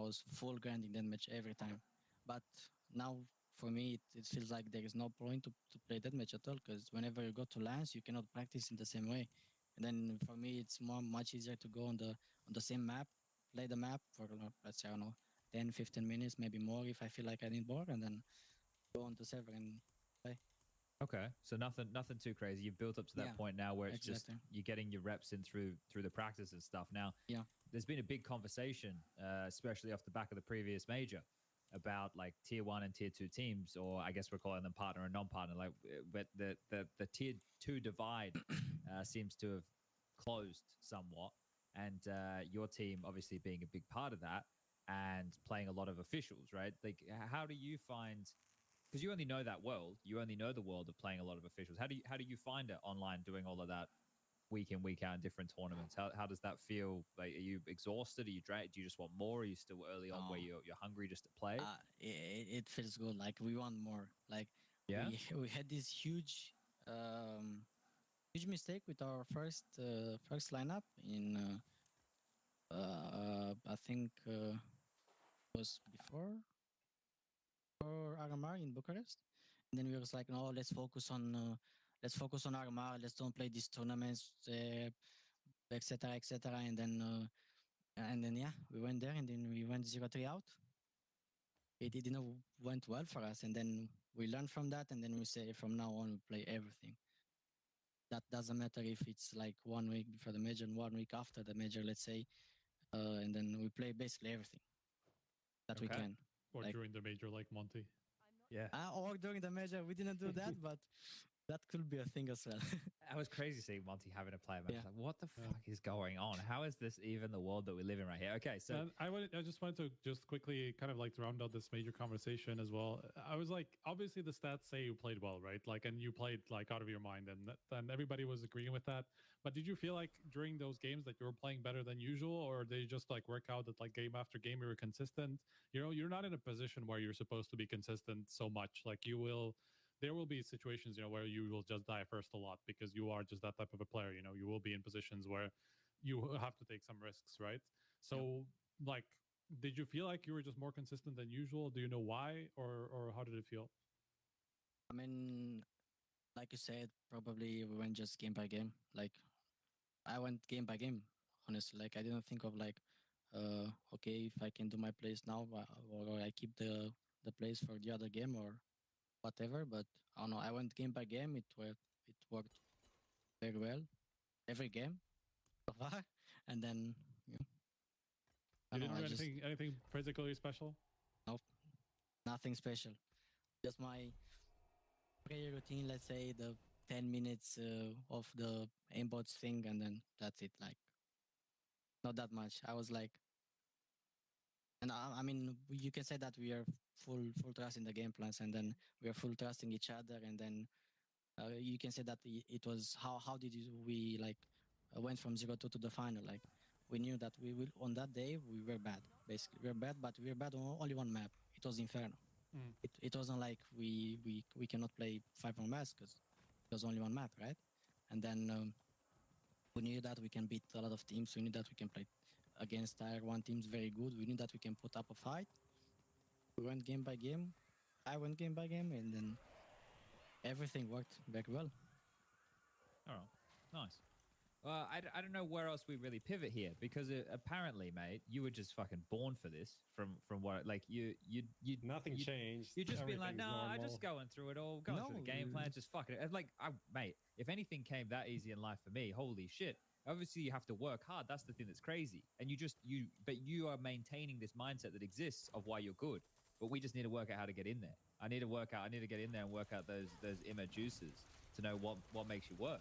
was full grinding deathmatch every time. But now for me, it feels like there is no point to play deathmatch at all, because whenever you go to LANs, you cannot practice in the same way. And then for me, it's much easier to go on the same map, play the map for let's say, I don't know, 10, 15 minutes, maybe more if I feel like I need more, and then go on the server and play. Okay, so nothing too crazy. You've built up to that point now where it's exactly. just you're getting your reps in through the practice and stuff. Now, there's been a big conversation, especially off the back of the previous major, about like tier 1 and tier 2 teams, or I guess we're calling them partner and non-partner. Like, but the tier 2 divide seems to have closed somewhat, and your team obviously being a big part of that and playing a lot of officials, right? Like, how do you find? Because you only know that world, you only know the world of playing a lot of officials. How do you find it online, doing all of that week in, week out in different tournaments? How does that feel? Like, are you exhausted? Are you dragged? Do you just want more? Are you still early on where you're hungry just to play? It feels good. Like, we want more. Like, we had this huge mistake with our first lineup in I think was before or RMR in Bucharest. And then we was like, no, let's focus on RMR. Let's don't play these tournaments, etc., etc. And then yeah, we went there, and then we went 0-3 out. It didn't went well for us, and then we learned from that, and then we say from now on we play everything. That doesn't matter if it's like 1 week before the major and 1 week after the major, let's say, and then we play basically everything that we can. Or like, during the major, like Monty. Yeah. Or during the major, we didn't do that, but that could be a thing as well. That was crazy seeing Monty having to play a match. Like, what the fuck is going on? How is this even the world that we live in right here? Okay, so I just wanted to just quickly kind of like to round out this major conversation as well. I was like, obviously the stats say you played well, right? Like, and you played like out of your mind, and everybody was agreeing with that. But did you feel like during those games that you were playing better than usual, or they just like work out that like game after game you were consistent? You know, you're not in a position where you're supposed to be consistent so much. Like, there will be situations, where you will just die first a lot because you are just that type of a player. You will be in positions where you have to take some risks, right? So, like, did you feel like you were just more consistent than usual? Do you know why, or how did it feel? I mean, like you said, probably we went just game by game. Like, I went game by game, honestly. Like, I didn't think of like, okay, if I can do my plays now, or I keep the plays for the other game, or whatever. But I don't know. I went game by game. It worked very well every game so far. And then you didn't do anything particularly special? Nope, nothing special. Just my prayer routine. Let's say the 10 minutes of the aimbots thing, and then that's it. Like, not that much. I was like, and I mean, you can say that we are full trust in the game plans, and then we are full trusting each other, and then you can say that it was how did we like went from 0-2 to the final. Like, we knew that we will on that day we were bad. Basically, we were bad, but we were bad on only one map. It was Inferno. It wasn't like we cannot play 5 more maps because it was only one map, right? And then we knew that we can beat a lot of teams. We knew that we can play against tier 1 teams very good. We knew that we can put up a fight. We went game by game. I went game by game, and then everything worked very well. All right, nice. Well, I don't know where else we really pivot here, because apparently, mate, you were just fucking born for this. From what, like, you nothing changed. You just been like, no, I just going through it all, going through the game plan, just fucking it. Like, mate, if anything came that easy in life for me, holy shit. Obviously, you have to work hard. That's the thing that's crazy. And but you are maintaining this mindset that exists of why you're good. But we just need to work out how to get in there. I need to get in there and work out those inner juices to know what makes you work.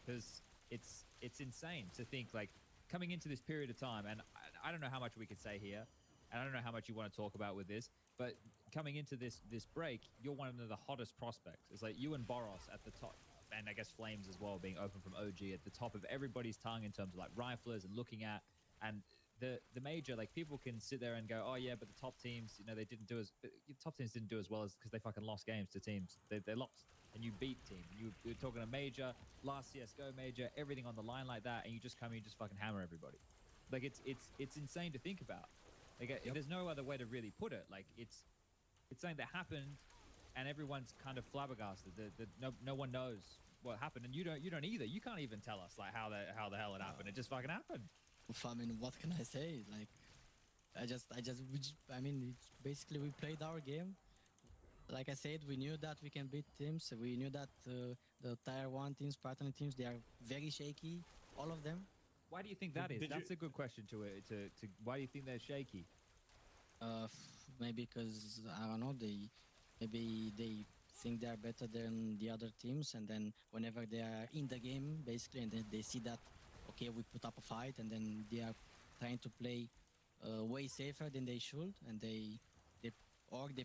Because it's insane to think, like, coming into this period of time, and I don't know how much we could say here, and I don't know how much you want to talk about with this, but coming into this break, you're one of the hottest prospects. It's like you and Boros at the top, and I guess Flames as well, being open from OG at the top of everybody's tongue in terms of like riflers and looking at, and the major, like, people can sit there and go, oh yeah, but the top teams, they didn't do as top teams didn't do as well as because they fucking lost games to teams. They lost, and you beat teams. You're talking a major, last CS:GO major, everything on the line like that, and you just come in, you just fucking hammer everybody. Like, it's insane to think about. Like, there's no other way to really put it. Like, it's something that happened, and everyone's kind of flabbergasted. No one knows what happened, and you don't either. You can't even tell us like how the hell it happened. It just fucking happened. I mean, what can I say? Like, I mean, it's basically we played our game. Like I said, we knew that we can beat teams. We knew that the tier 1 teams, partner teams, they are very shaky, all of them. Why do you think that is? That's a good question to why do you think they're shaky? Maybe because I don't know, maybe they think they are better than the other teams, and then whenever they are in the game, basically, and then they see that okay, we put up a fight, and then they are trying to play way safer than they should, and they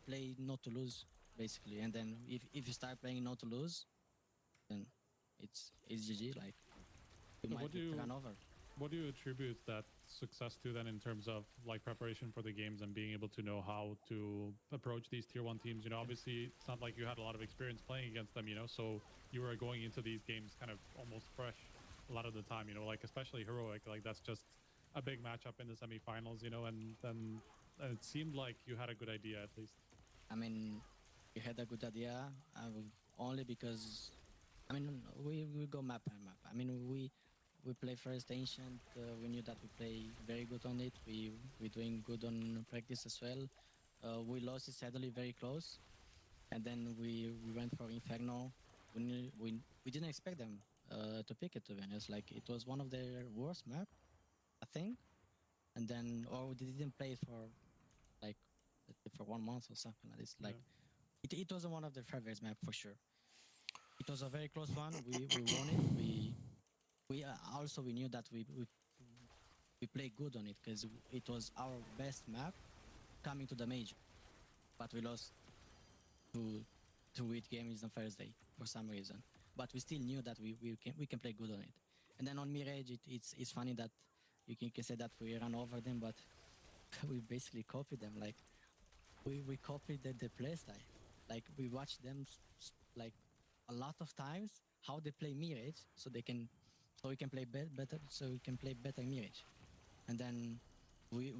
play not to lose, basically. And then if you start playing not to lose, then it's GG. Like you might get run over. What do you attribute that success to then in terms of like preparation for the games and being able to know how to approach these tier 1 teams? You know, obviously it's not like you had a lot of experience playing against them, you know, so you were going into these games kind of almost fresh a lot of the time, you know, like especially Heroic, like that's just a big matchup in the semifinals, you know, and then it seemed like you had a good idea at least. I mean, we had a good idea only because, I mean, we go map by map. I mean, we play first Ancient. We knew that we play very good on it. We're doing good on practice as well. We lost it sadly very close. And then we went for Inferno. We didn't expect them to pick it, to be honest. Like, it was one of their worst map, I think. And then, or they didn't play it for, like, for 1 month or something like this. Like, it wasn't one of their favorites map for sure. It was a very close one. We won it. We also we knew that we played good on it because it was our best map coming to the major, but we lost two weak games on Thursday for some reason. But we still knew that we can play good on it. And then on Mirage, it's funny that you can say that we ran over them, but we basically copied them. Like we copied the play style. Like we watched them like a lot of times how they play Mirage, so we can play better. So we can play better Mirage, and then we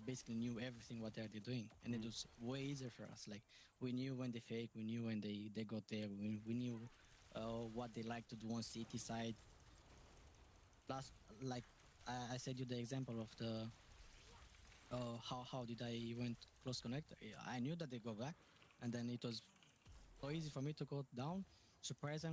basically knew everything what they're doing, and it was way easier for us. Like we knew when they fake, we knew when they got there, we knew what they like to do on city side. Plus, like I said you the example of the how did I went close connect. I knew that they go back, and then it was so easy for me to go down, surprise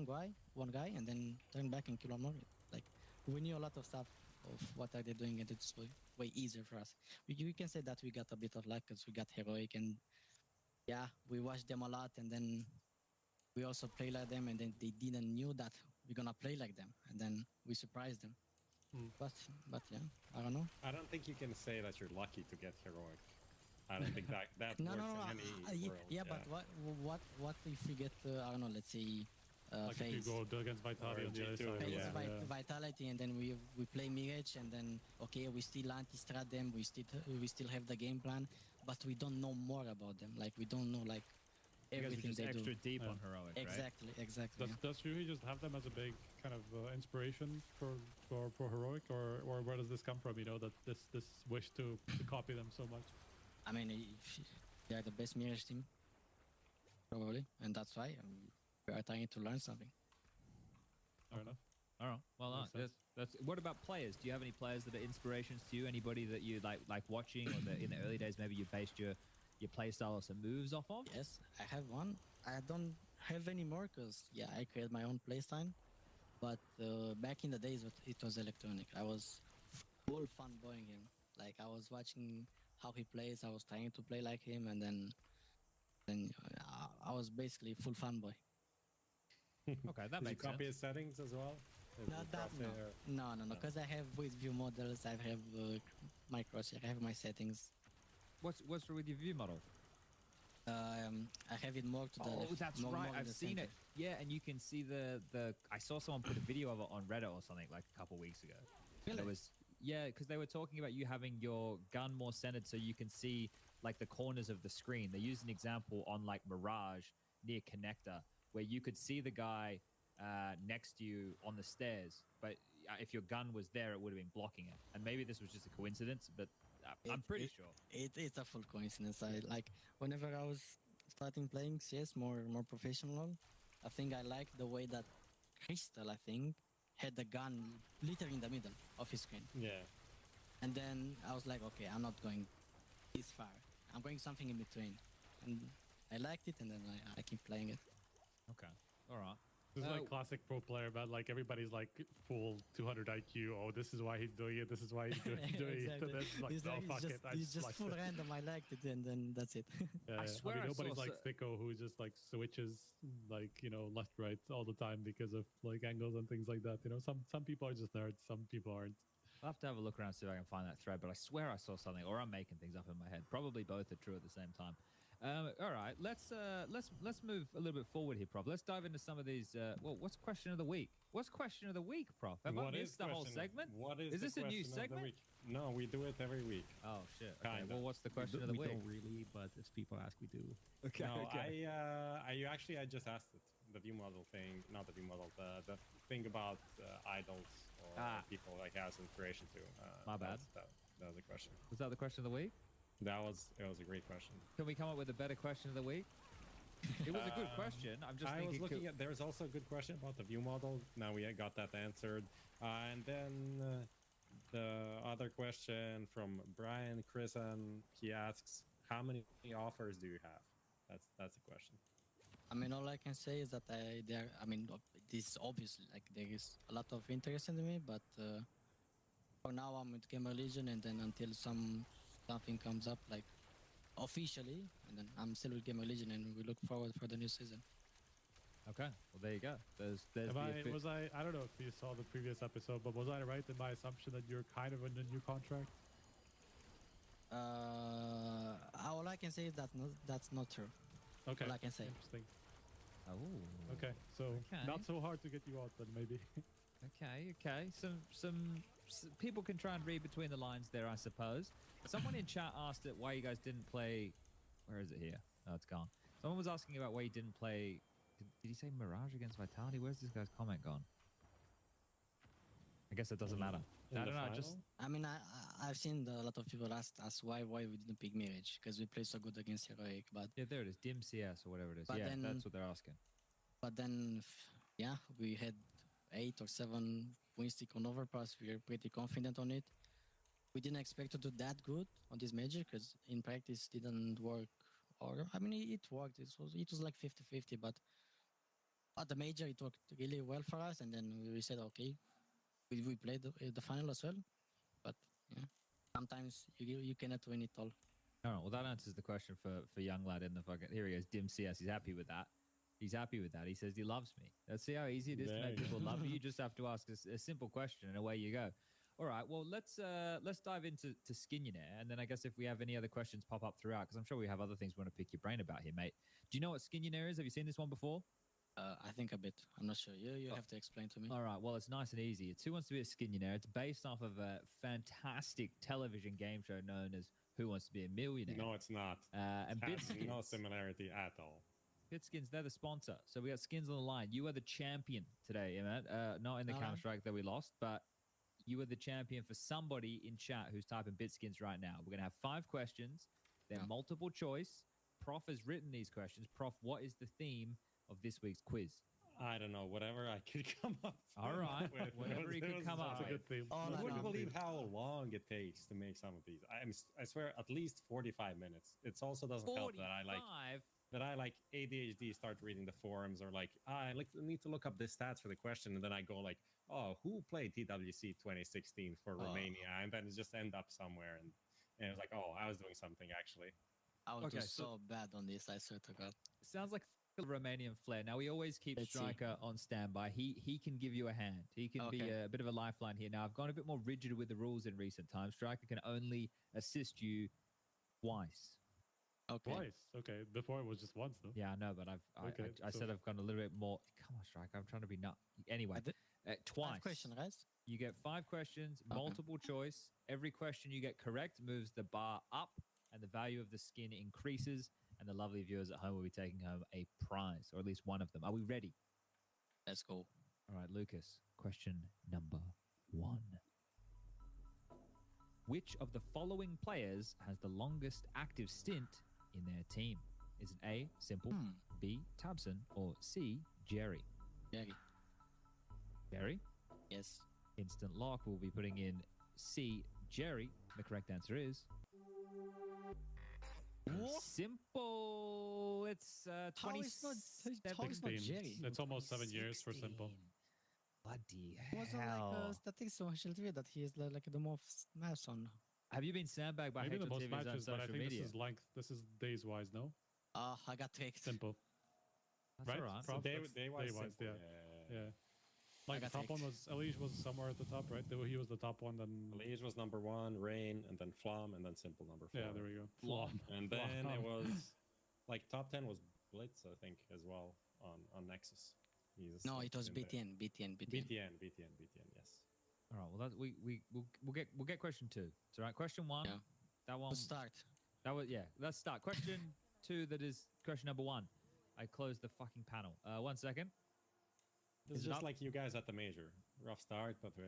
one guy, and then turn back and kill more. Like we knew a lot of stuff of what are they doing, and it's way easier for us. We can say that we got a bit of luck because we got Heroic, and yeah, we watched them a lot, and then we also play like them, and then they didn't knew that we're gonna play like them, and then we surprised them. But yeah, I don't know. I don't think you can say that you're lucky to get Heroic. I don't think that works in any world. Yeah, but what if we get I don't know, let's say like if you go against Vitality on the other side. Vitality, and then we play Mirage, and then okay, we still anti-strat them, we still have the game plan, but we don't know more about them. Like we don't know like everything they extra do. deep on Heroic, exactly, right? Exactly. Does Shuhi just have them as a big kind of inspiration for Heroic, or where does this come from? You know, that this wish to copy them so much. I mean, they are the best Mirage team, probably, and that's why we are trying to learn something. Fair enough. All right. Well, that's. What about players? Do you have any players that are inspirations to you? Anybody that you like watching, or that in the early days maybe you based your play style or some moves off of? Yes, I have one. I don't have any more because I create my own play style. But back in the days, it was Electronic. I was full fanboying him. Like I was watching how he plays. I was trying to play like him, and then I was basically full fanboy. Okay, that Did makes you copy sense. his settings as well? Not that, no. Because I have with view models, I have my crosshair, I have my settings. What's with your view model? I have it more to the left. Oh, that's right. I've seen it. Yeah, and you can see the. I saw someone put a video of it on Reddit or something like a couple weeks ago. Really? It was because they were talking about you having your gun more centered so you can see like the corners of the screen. They used an example on like Mirage near Connector where you could see the guy next to you on the stairs, but if your gun was there, it would have been blocking it. And maybe this was just a coincidence, but I'm pretty sure. It's a full coincidence. I like whenever I was starting playing CS more professional. I think I like the way that Crystal, I think, had the gun literally in the middle of his screen. Yeah. And then I was like, okay, I'm not going this far. I'm going something in between. And I liked it, and then I keep playing it. Okay. All right. This is like classic pro player, but like everybody's like full 200 IQ. Oh, this is why he's doing it. This is why he's doing Exactly. it. And then it's like, no, fuck it. It's just full random. I liked it, and then that's it. I swear I nobody's saw like Sticko who just like switches like, left, right all the time because of like angles and things like that. Some people are just nerds. Some people aren't. I'll have to have a look around, see if I can find that thread, but I swear I saw something, or I'm making things up in my head. Probably both are true at the same time. All right, let's move a little bit forward here, Prof. Let's dive into some of these. What's question of the week? What's question of the week, Prof? Have I missed the whole segment? What is this a new segment? No, we do it every week. Oh shit. Okay. Kinda. Well, what's the question of the week? We don't really, but if people ask, we do. Okay. No, okay. I just asked it. The view model thing, not the view model. The thing about idols or people like has inspiration to. My bad. That was a question. Was that the question of the week? It was a great question. Can we come up with a better question of the week? It was a good question. I'm just thinking. I was looking at. There's also a good question about the view model. Now we got that answered, and then the other question from Brian Chrisan. He asks, "How many offers do you have?" That's the question. I mean, all I can say is that this is obviously like there is a lot of interest in me, but for now I'm with Gamer Legion, and then until something comes up like officially, and then I'm still with Gamer Legion, and we look forward for the new season. Okay, well there you go. There's I don't know if you saw the previous episode, but was I right in my assumption that you're kind of in a new contract? All I can say is that's not true. Okay. All I can say. Interesting. Oh. Okay, so not so hard to get you out then, maybe. Okay. Some people can try and read between the lines there, I suppose. Someone in chat asked it why you guys didn't play. Where is it here? Oh, it's gone. Someone was asking about why you didn't play. Did he say Mirage against Vitality? Where's this guy's comment gone? I guess it doesn't matter. I don't know. I've seen a lot of people ask us why we didn't pick Mirage because we play so good against Heroic, but yeah, there it is, Dim CS or whatever it is. Yeah, that's what they're asking. But then, yeah, we had 8 or 7 win streak on Overpass. We are pretty confident on it. We didn't expect to do that good on this major because in practice didn't work. It worked. It was like 50-50, but at the major it worked really well for us. And then we said, okay, we played the final as well. But yeah, sometimes you cannot win it all. All right, well that answers the question for young lad in the fucking. Here he goes, Dim CS. He's happy with that. He says he loves me. Let's see how easy it is to make people love you. You just have to ask a simple question, and away you go. All right. Well, let's dive into Skinionaire, and then I guess if we have any other questions pop up throughout, because I'm sure we have other things we want to pick your brain about here, mate. Do you know what Skinionaire is? Have you seen this one before? I think a bit. I'm not sure. You have to explain to me. All right. Well, it's nice and easy. It's Who Wants to Be a Skinionaire. It's based off of a fantastic television game show known as Who Wants to Be a Millionaire. No, it's not. And it has no similarity at all. Skins, they're the sponsor. So we got Skins on the line. You are the champion today, man. Not in the Counter-Strike that we lost, but you are the champion for somebody in chat who's typing Bitskins right now. We're going to have 5 questions. They're multiple choice. Prof has written these questions. Prof, what is the theme of this week's quiz? I don't know. Whatever I could come up with. All right. Whatever you could come up with. You wouldn't believe how long it takes to make some of these. I swear at least 45 minutes. It also doesn't help that I like ADHD start reading the forums or I need to look up the stats for the question, and then I go like, oh, who played TWC 2016 for Romania, and then it just end up somewhere, and it was like, oh, I was doing something actually. I would do so bad on this, I swear to God. Sounds like a Romanian flair. Now we always keep Striker on standby. He can give you a hand. He can be a bit of a lifeline here. Now I've gone a bit more rigid with the rules in recent times. Striker can only assist you twice. Okay. Twice. Okay. Before it was just once, though. Yeah, I know, but I said I've gone a little bit more. Come on, Striker. I'm trying to be nut. Anyway, twice. 5 questions, guys. You get 5 questions, multiple choice. Every question you get correct moves the bar up, and the value of the skin increases. And the lovely viewers at home will be taking home a prize, or at least one of them. Are we ready? Let's go. All right, Lucas. Question number 1. Which of the following players has the longest active stint in their team? Is it A, Simple, B, Tabson, or C, Jerry? Jerry. Jerry? Yes. Instant lock. We'll be putting in C, Jerry. The correct answer is Simple. It's How is not 27. Jerry? It's almost 7 years for Simple. Bloody It wasn't hell. like a statistics on social media that he is like the most maps on. Have you been sandbagged by Maybe the most HLTVs on matches, but I social think media? this is length. This is days wise, no? I got tricked. Simple. That's right? all right. Prob- Day, that's day-wise, day-wise, Simple. yeah. Like the got top one tricked. was Elige was somewhere at the top, right? He was the top one. Then Liege was number 1, Rain, and then Flom, and then Simple number 4. yeah, there we go. Flom. And then Flom. it was like top 10 was Blitz, I think, as well on Nexus. No, it was in there. BTN. BTN, yes. All right. Well, we'll get question 2. It's all right. Question 1. Yeah. That one. Let's start. That was Let's start. Question 2. That is question number 1. I closed the fucking panel. 1 second. This is it just up? like you guys at the major. Rough start, but we're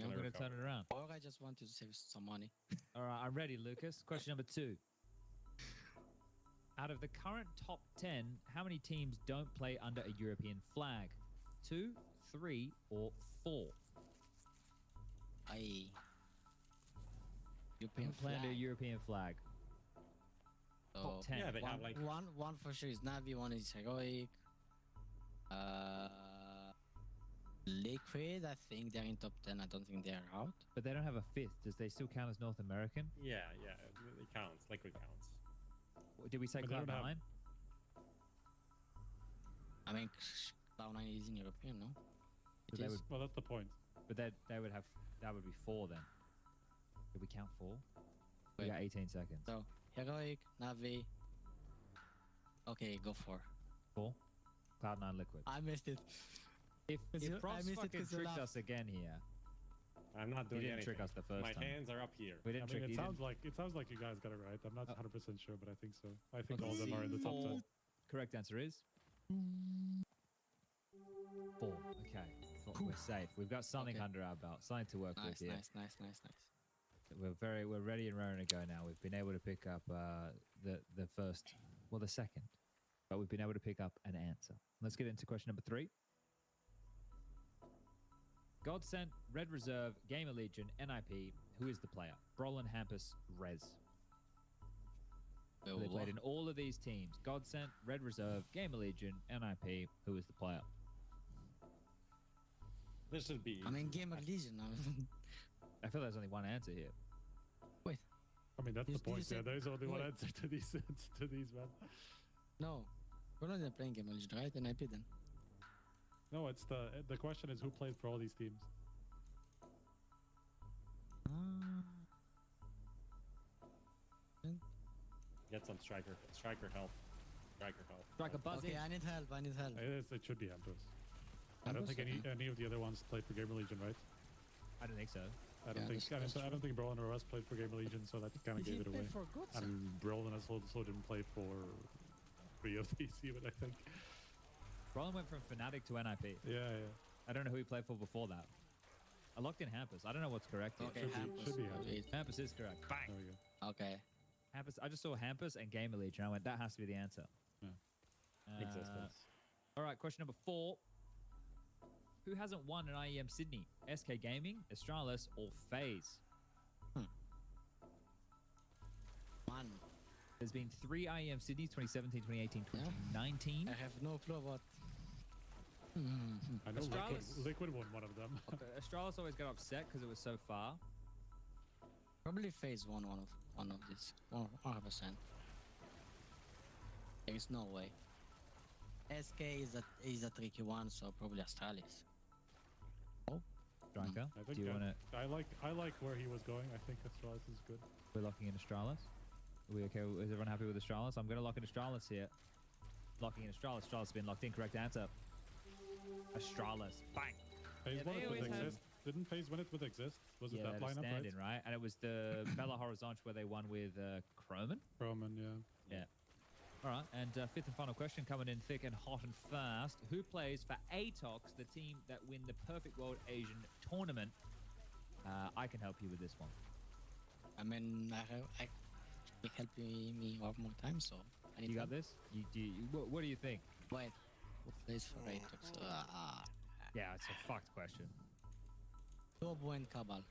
I'm gonna turn it around. Or I just wanted to save some money. All right, I'm ready, Lucas. Question number 2. Out of the current top 10, how many teams don't play under a European flag? 2, 3, or 4? European Play under a flag. European flag. So Top 10. Yeah, they have like one for sure is Navi, one is Heroic. Liquid, I think they're in top 10. I don't think they're out. But they don't have a 5th. Does they still count as North American? yeah, it counts. Liquid counts. Did we say But they don't Cloud9? have- I mean, Cloud9 is in European, no? So It they is. would, Well, that's the point. but they would have, that would be 4 then. Did we count 4? We Wait. got 18 seconds. So, Heroic, Navi. Okay, go for. 4? Cloud9 Liquid. I missed it. If I Frost missed it fucking 'cause you tricked laughed. us again here, I'm not he doing didn't anything. trick us the first My time. hands are up here. We I didn't mean, trick it you. sounds like you guys got it right. I'm not 100% sure, but I think so. I think Okay. all of them are in the top 10. Correct answer is 4. Okay, we're safe. We've got something Okay. under our belt, something to work with Nice, here. nice. We're ready and raring to go now. We've been able to pick up the first, well, the second, but we've been able to pick up an answer. Let's get into question number 3. Godsent, Red Reserve, Gamer Legion, NIP. Who is the player? Brolin, Hampus, Rez. So they played in all of these teams. Godsent, Red Reserve, Gamer Legion, NIP. Who is the player? This should be. I mean, Gamer Legion. I feel there's only one answer here. Wait, I mean, that's the Did you point. say- Yeah, there's only one wait. answer to these, man. no. We're not even playing Gamer Legion, right? NIP then. No, it's the question is who played for all these teams. Get some striker help. Strike a buzz Okay, in. I need help. It should be Hampus. I don't think any of the other ones played for Gamer Legion, right? I don't think so. I don't think I don't think Brolin or Russ played for Gamer Legion, so that kind of Did he gave it play away. for Godsent? And Brolin also didn't play for 3 of these even, I think. Brolin went from Fnatic to NIP. Yeah. I don't know who he played for before that. I locked in Hampus. I don't know what's correct here. Okay, Should be Hampus. Hampus. Hampus is correct. Bang! There we go. Okay. Hampus. I just saw Hampus and Gamer Legion. I went, that has to be the answer. Yeah. Existence. All right, question number 4. Who hasn't won an IEM Sydney? SK Gaming, Astralis, or FaZe? One. There's been 3 IEM Sydneys, 2017, 2018, 2019. I have no clue what. I know Astralis? Liquid won one of them. Okay, Astralis always got upset because it was so far. Probably phase one of this. 100%. There is no way. SK is a tricky one, so probably Astralis. Striker, I think do you want to... I like where he was going. I think Astralis is good. We're locking in Astralis. Are we okay? Is everyone happy with Astralis? I'm going to lock in Astralis here. Locking in Astralis. Astralis has been locked in. Correct answer. Astralis. Bang. FaZe Yeah, won they it with always have- Exist. Didn't FaZe win it with Exist? Was it Yeah, that the lineup, stand-in, right? right? And it was the Bella Horizonte where they won with Croman. Roman, yeah. Yeah. All right, and 5th and final question coming in thick and hot and fast. Who plays for Atox, the team that win the Perfect World Asian Tournament? I can help you with this one. I mean, I it helped me one more time, so I need You got help. this? What do you think? Wait, who plays for Atox? Yeah, it's a fucked question. Turbo and Cabal.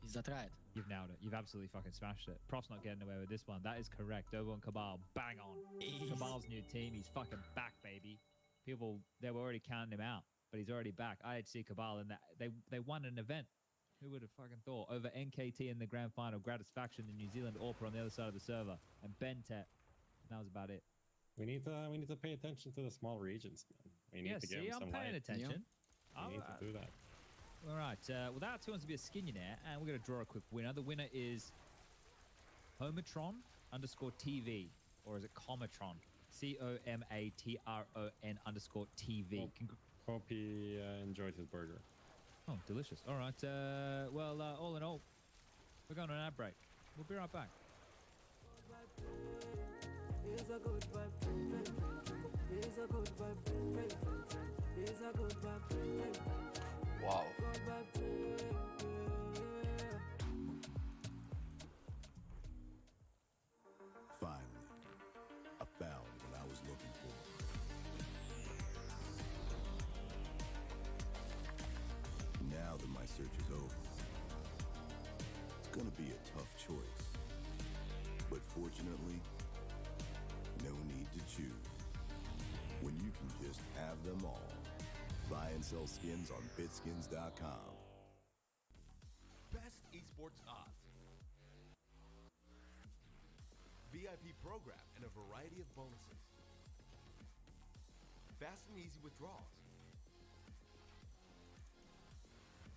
Is that right? You've nailed it. You've absolutely fucking smashed it. Prof's not getting away with this one. That is correct. Dobo and Cabal, bang on. Cabal's new team. He's fucking back, baby. People, they were already counting him out, but he's already back. IHC Cabal, and they won an event. Who would have fucking thought? Over NKT in the grand final, Gratisfaction in New Zealand, Orpa on the other side of the server, and Bentet. That was about it. We need to pay attention to the small regions, man. We need to give them some I'm paying light. attention. We need to do that. All right. Well, that turns to be a skinionaire, and we're going to draw a quick winner. The winner is Homatron_TV, or is it Comatron? COMATRON_TV. Hope he enjoyed his burger. Oh, delicious. All right. Well, all in all, we're going on an ad break. We'll be right back. It's a good vibe. It's a good vibe. It's a good vibe. Wow. Finally, I found what I was looking for. Now that my search is over, it's gonna be a tough choice. But fortunately, no need to choose. When you can just have them all. Buy and sell skins on bitskins.com. Best esports odds. VIP program and a variety of bonuses. Fast and easy withdrawals.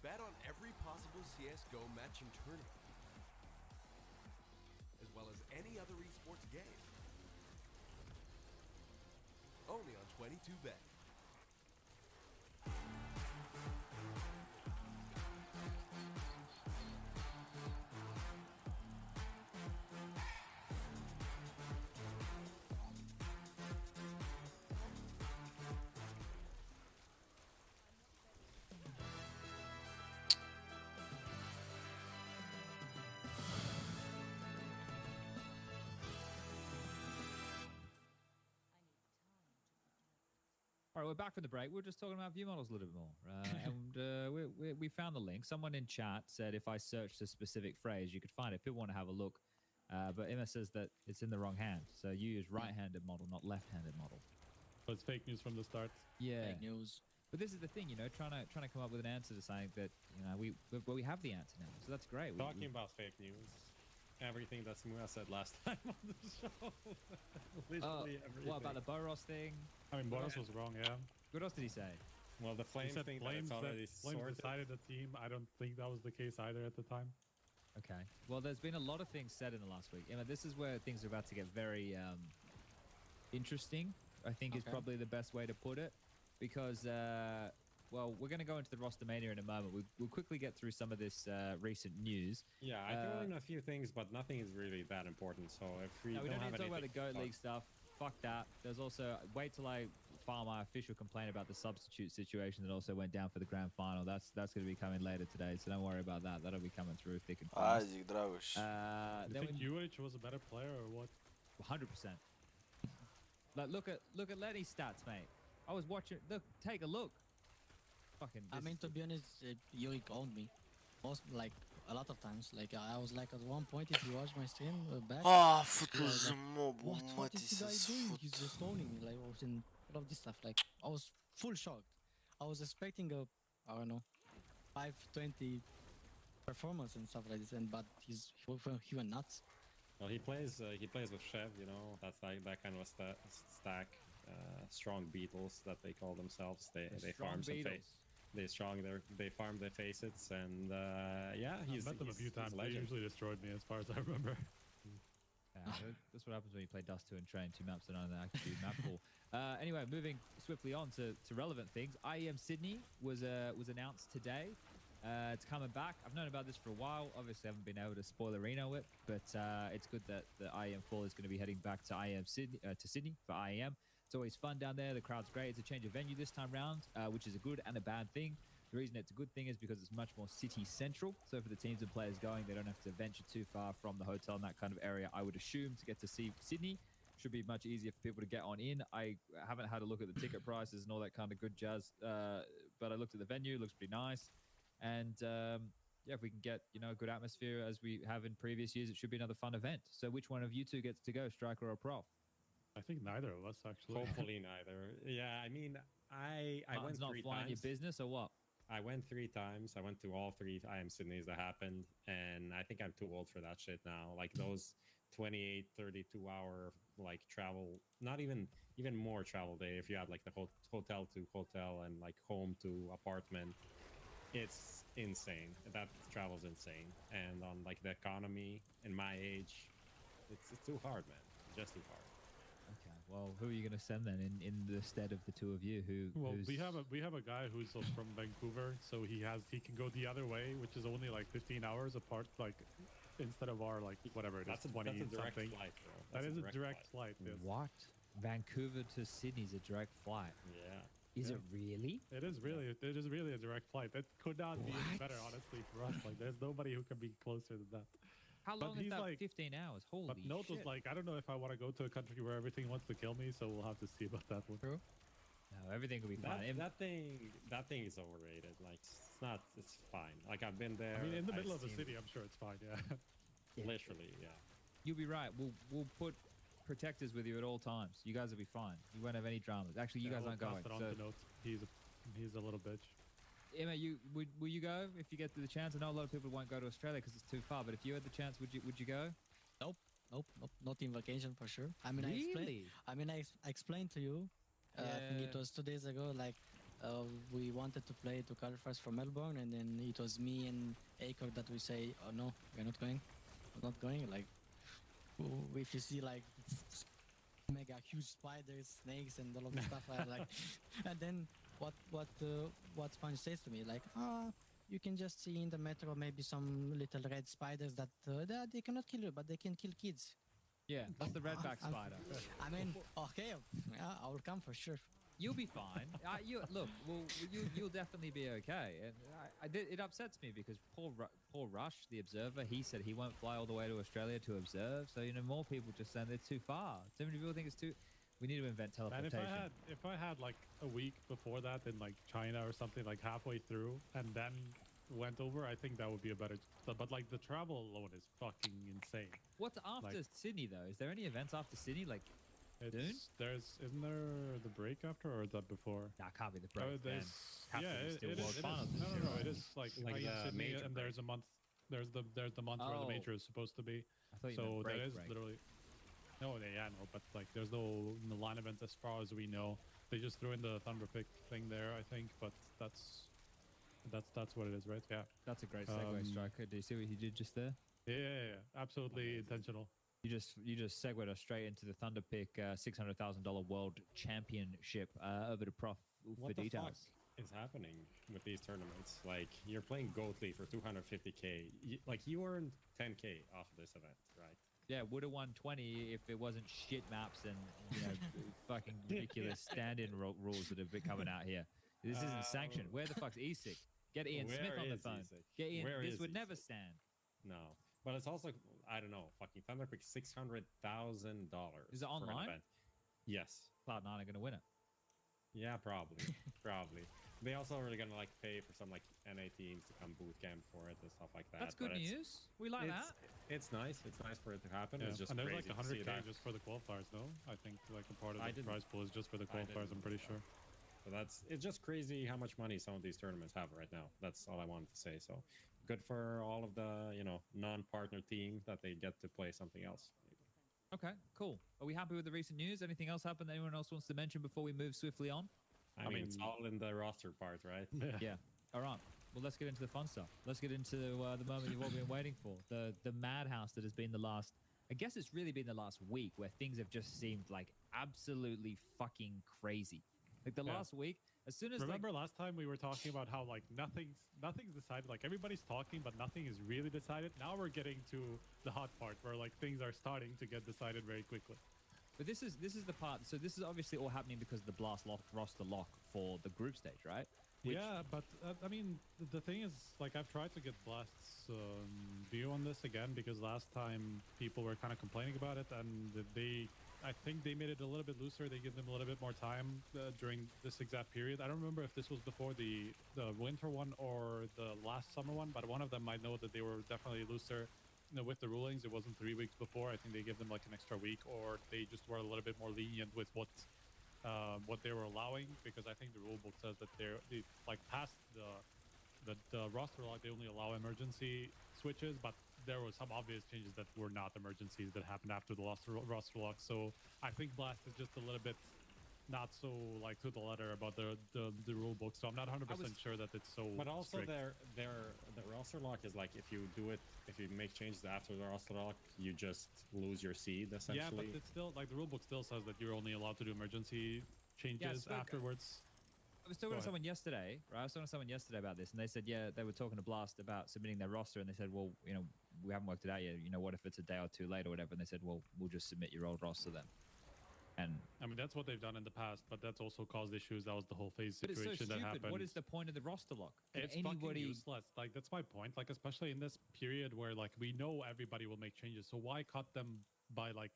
Bet on every possible CSGO match and tournament, as well as any other esports game. Only on 22Bet. All right, we're back from the break. We were just talking about view models a little bit more. And we found the link. Someone in chat said if I searched a specific phrase, you could find it. People want to have a look. But Emma says that it's in the wrong hand. So you use right-handed model, not left-handed model. But it's fake news from the start. Yeah. Fake news. But this is the thing, trying to come up with an answer to something that, we have the answer now. So that's great. Talking about fake news, everything that Samua said last time on the show. Literally everything. What about the Boros thing? I mean, Boros was wrong, yeah. What else did he say? Well, the Flames thing Flames that's already Flames decided the team. I don't think that was the case either at the time. Okay. Well, there's been a lot of things said in the last week. This is where things are about to get very interesting, I think is probably the best way to put it. Because, well, we're going to go into the roster mania in a moment. We'll quickly get through some of this recent news. Yeah, I threw in a few things, but nothing is really that important. So if we don't have need to talk about the anything- GOAT League stuff. Fuck that. There's also, wait till I file my official complaint about the substitute situation that also went down for the grand final. That's going to be coming later today, so don't worry about that. That'll be coming through thick and fast. Isaac Dragoš. You think UH was a better player or what? 100%. Like, look at Lenny's stats, mate. I was watching. Look, take a look. Fucking. I mean, to be honest, Yuri owned me. Most, like, a lot of times. Like, I was like, at one point, if you watch my stream back, Ah, I futu was like, mobu, what mati is this se guy doing? sfut. He's just owning me. Like, I was in all of this stuff. Like, I was full shocked. I was expecting I don't know, 520 performance and stuff like this, but he went nuts. Well, he plays with Chev, that's like that kind of a stack. Strong Beatles that they call themselves. They farm some face. They farm their facets, and I've met them a few times. They usually destroyed me, as far as I remember. That's what happens when you play Dust 2 and Train 2 maps that aren't actually map pool. Anyway, moving swiftly on to relevant things. IEM Sydney was announced today. It's coming back. I've known about this for a while. Obviously, I haven't been able to spoilerino it, but it's good that the IEM Fall is going to be heading back to Sydney for IEM. It's always fun down there. The crowd's great. It's a change of venue this time round, which is a good and a bad thing. The reason it's a good thing is because it's much more city central. So for the teams and players going, they don't have to venture too far from the hotel in that kind of area. I would assume to get to see Sydney should be much easier for people to get on in. I haven't had a look at the ticket prices and all that kind of good jazz, but I looked at the venue. It looks pretty nice. And yeah, if we can get, a good atmosphere as we have in previous years, it should be another fun event. So which one of you two gets to go, Striker or Prof? I think neither of us, actually. Hopefully neither. Yeah, I mean, I Martin's went not 3 flying times. your business or what? I went 3 times. I went to all 3 IM Sydneys that happened, and I think I'm too old for that shit now. Like those 28, 32 hour like travel, not even more travel day if you had like the hotel to hotel and like home to apartment. It's insane. That travel's insane, and on like the economy in my age, it's too hard, man. It's just too hard. Okay. Well, who are you going to send then in the stead of the two of you? Well, we have a guy who's from Vancouver, so he can go the other way, which is only like 15 hours apart, like instead of our like whatever it is, 20 that's a direct something. flight, bro. That is a direct flight. Yes. What? Vancouver to Sydney is a direct flight. Yeah. Is it really? It is really a direct flight. That could not be any better, honestly, for us. Like, there's nobody who can be closer than that. How long is that? Like 15 hours. Holy but Note shit. was like, I don't know if I want to go to a country where everything wants to kill me, so we'll have to see about that one. True. No, everything will be fine. That thing is overrated. Like, it's fine. Like, I've been there. I mean, in the middle of the city, I'm sure it's fine. Yeah. Literally, yeah. You'll be right. We'll put protectors with you at all times. You guys will be fine. You won't have any dramas. Actually, you guys aren't going. Pass it on to Notes. He's a little bitch. Emma, will you go if you get the chance? I know a lot of people won't go to Australia because it's too far, but if you had the chance, would you go? Nope. Not in vacation for sure. I mean, Really? I explained to you. I think it was 2 days ago. Like, we wanted to play to qualify for Melbourne, and then it was me and Acre that we say, "Oh no, we're not going. We're not going." Like, if you see like mega huge spiders, snakes, and all of the stuff, I like, and then what Sponge says to me, like, you can just see in the metro maybe some little red spiders that they cannot kill you, but they can kill kids. Yeah, that's the redback spider. I mean, okay, yeah, I will come for sure. You'll be fine. You'll definitely be okay. And it upsets me because Paul Rush, the observer, he said he won't fly all the way to Australia to observe. So more people just saying they're too far. Too many people think it's too. We need to invent teleportation. And if I had like a week before that in like China or something, like halfway through, and then went over, I think that would be a better. But like the travel alone is fucking insane. What's after Sydney though? Is there any events after Sydney? Like, Dune? Isn't there the break after, or is that before? That can't be the break. No, it is like Sydney, and there's a month. There's the month where the major is supposed to be. So that is literally. No, but like there's no line events as far as we know. They just threw in the Thunder Pick thing there, I think, but that's what it is, right? Yeah. That's a great segue, Striker. Do you see what he did just there? Yeah. Absolutely intentional. You just segued us straight into the Thunder Pick $600,000 World Championship. Over to Prof for details. What is happening with these tournaments? Like, you're playing Goat League for 250k. Like, you earned 10k off of this event, right? Yeah, would have won 20 if it wasn't shit maps and fucking ridiculous stand-in rules that have been coming out here. This isn't sanctioned. Where the fuck's ESIC? Get Ian Smith on the phone. Get Ian. This would never stand. No, but it's also, I don't know, fucking Thunder Pick $600,000. Is it online? Yes. Cloud9 are going to win it. Yeah, probably. They also are going to like pay for some like NA teams to come boot camp for it and stuff like that. That's good news. We like that. It's nice. It's nice for it to happen. Yeah. It's just and there's crazy like 100k just for the qualifiers, no? I think like a part of the prize pool is just for the qualifiers. I'm pretty sure. So it's just crazy how much money some of these tournaments have right now. That's all I wanted to say. So good for all of the non-partner team that they get to play something else. Okay, cool. Are we happy with the recent news? Anything else happened that anyone else wants to mention before we move swiftly on? I mean, it's all in the roster part, right? Yeah. All right. Well, let's get into the fun stuff. Let's get into the moment you've all been waiting for. The madhouse that has been the last... I guess it's really been the last week where things have just seemed like absolutely fucking crazy. Like the last week, as soon as... Remember last time we were talking about how like nothing's decided. Like everybody's talking, but nothing is really decided. Now we're getting to the hot part where like things are starting to get decided very quickly. But this is the part. So this is obviously all happening because of the Blast roster lock for the group stage, right? Yeah, but I mean, the thing is, like, I've tried to get Blast's view on this again because last time people were kind of complaining about it, and I think they made it a little bit looser. They give them a little bit more time during this exact period. I don't remember if this was before the winter one or the last summer one, but one of them might know that they were definitely looser. With the rulings, it wasn't 3 weeks before. I think they give them like an extra week, or they just were a little bit more lenient with what they were allowing, because I think the rule book says that they like past the roster lock, they only allow emergency switches, but there were some obvious changes that were not emergencies that happened after the roster lock. So I think Blast is just a little bit not so like to the letter about the rule book. So I'm not 100% sure that it's so. But also, strict. the roster lock is like if you make changes after the roster lock, you just lose your seed essentially. Yeah, but it's still like the rule book still says that you're only allowed to do emergency changes afterwards. I was talking to someone yesterday, right? I was talking to someone yesterday about this, and they said, yeah, they were talking to Blast about submitting their roster, and they said, well, we haven't worked it out yet. What if it's a day or two late or whatever? And they said, well, we'll just submit your old roster then. And I mean, that's what they've done in the past, but that's also caused issues. That was the whole phase situation but it's so that stupid. happened. What is the point of the roster lock? It's fucking useless. Like, that's my point. Like, especially in this period where like we know everybody will make changes, so why cut them by like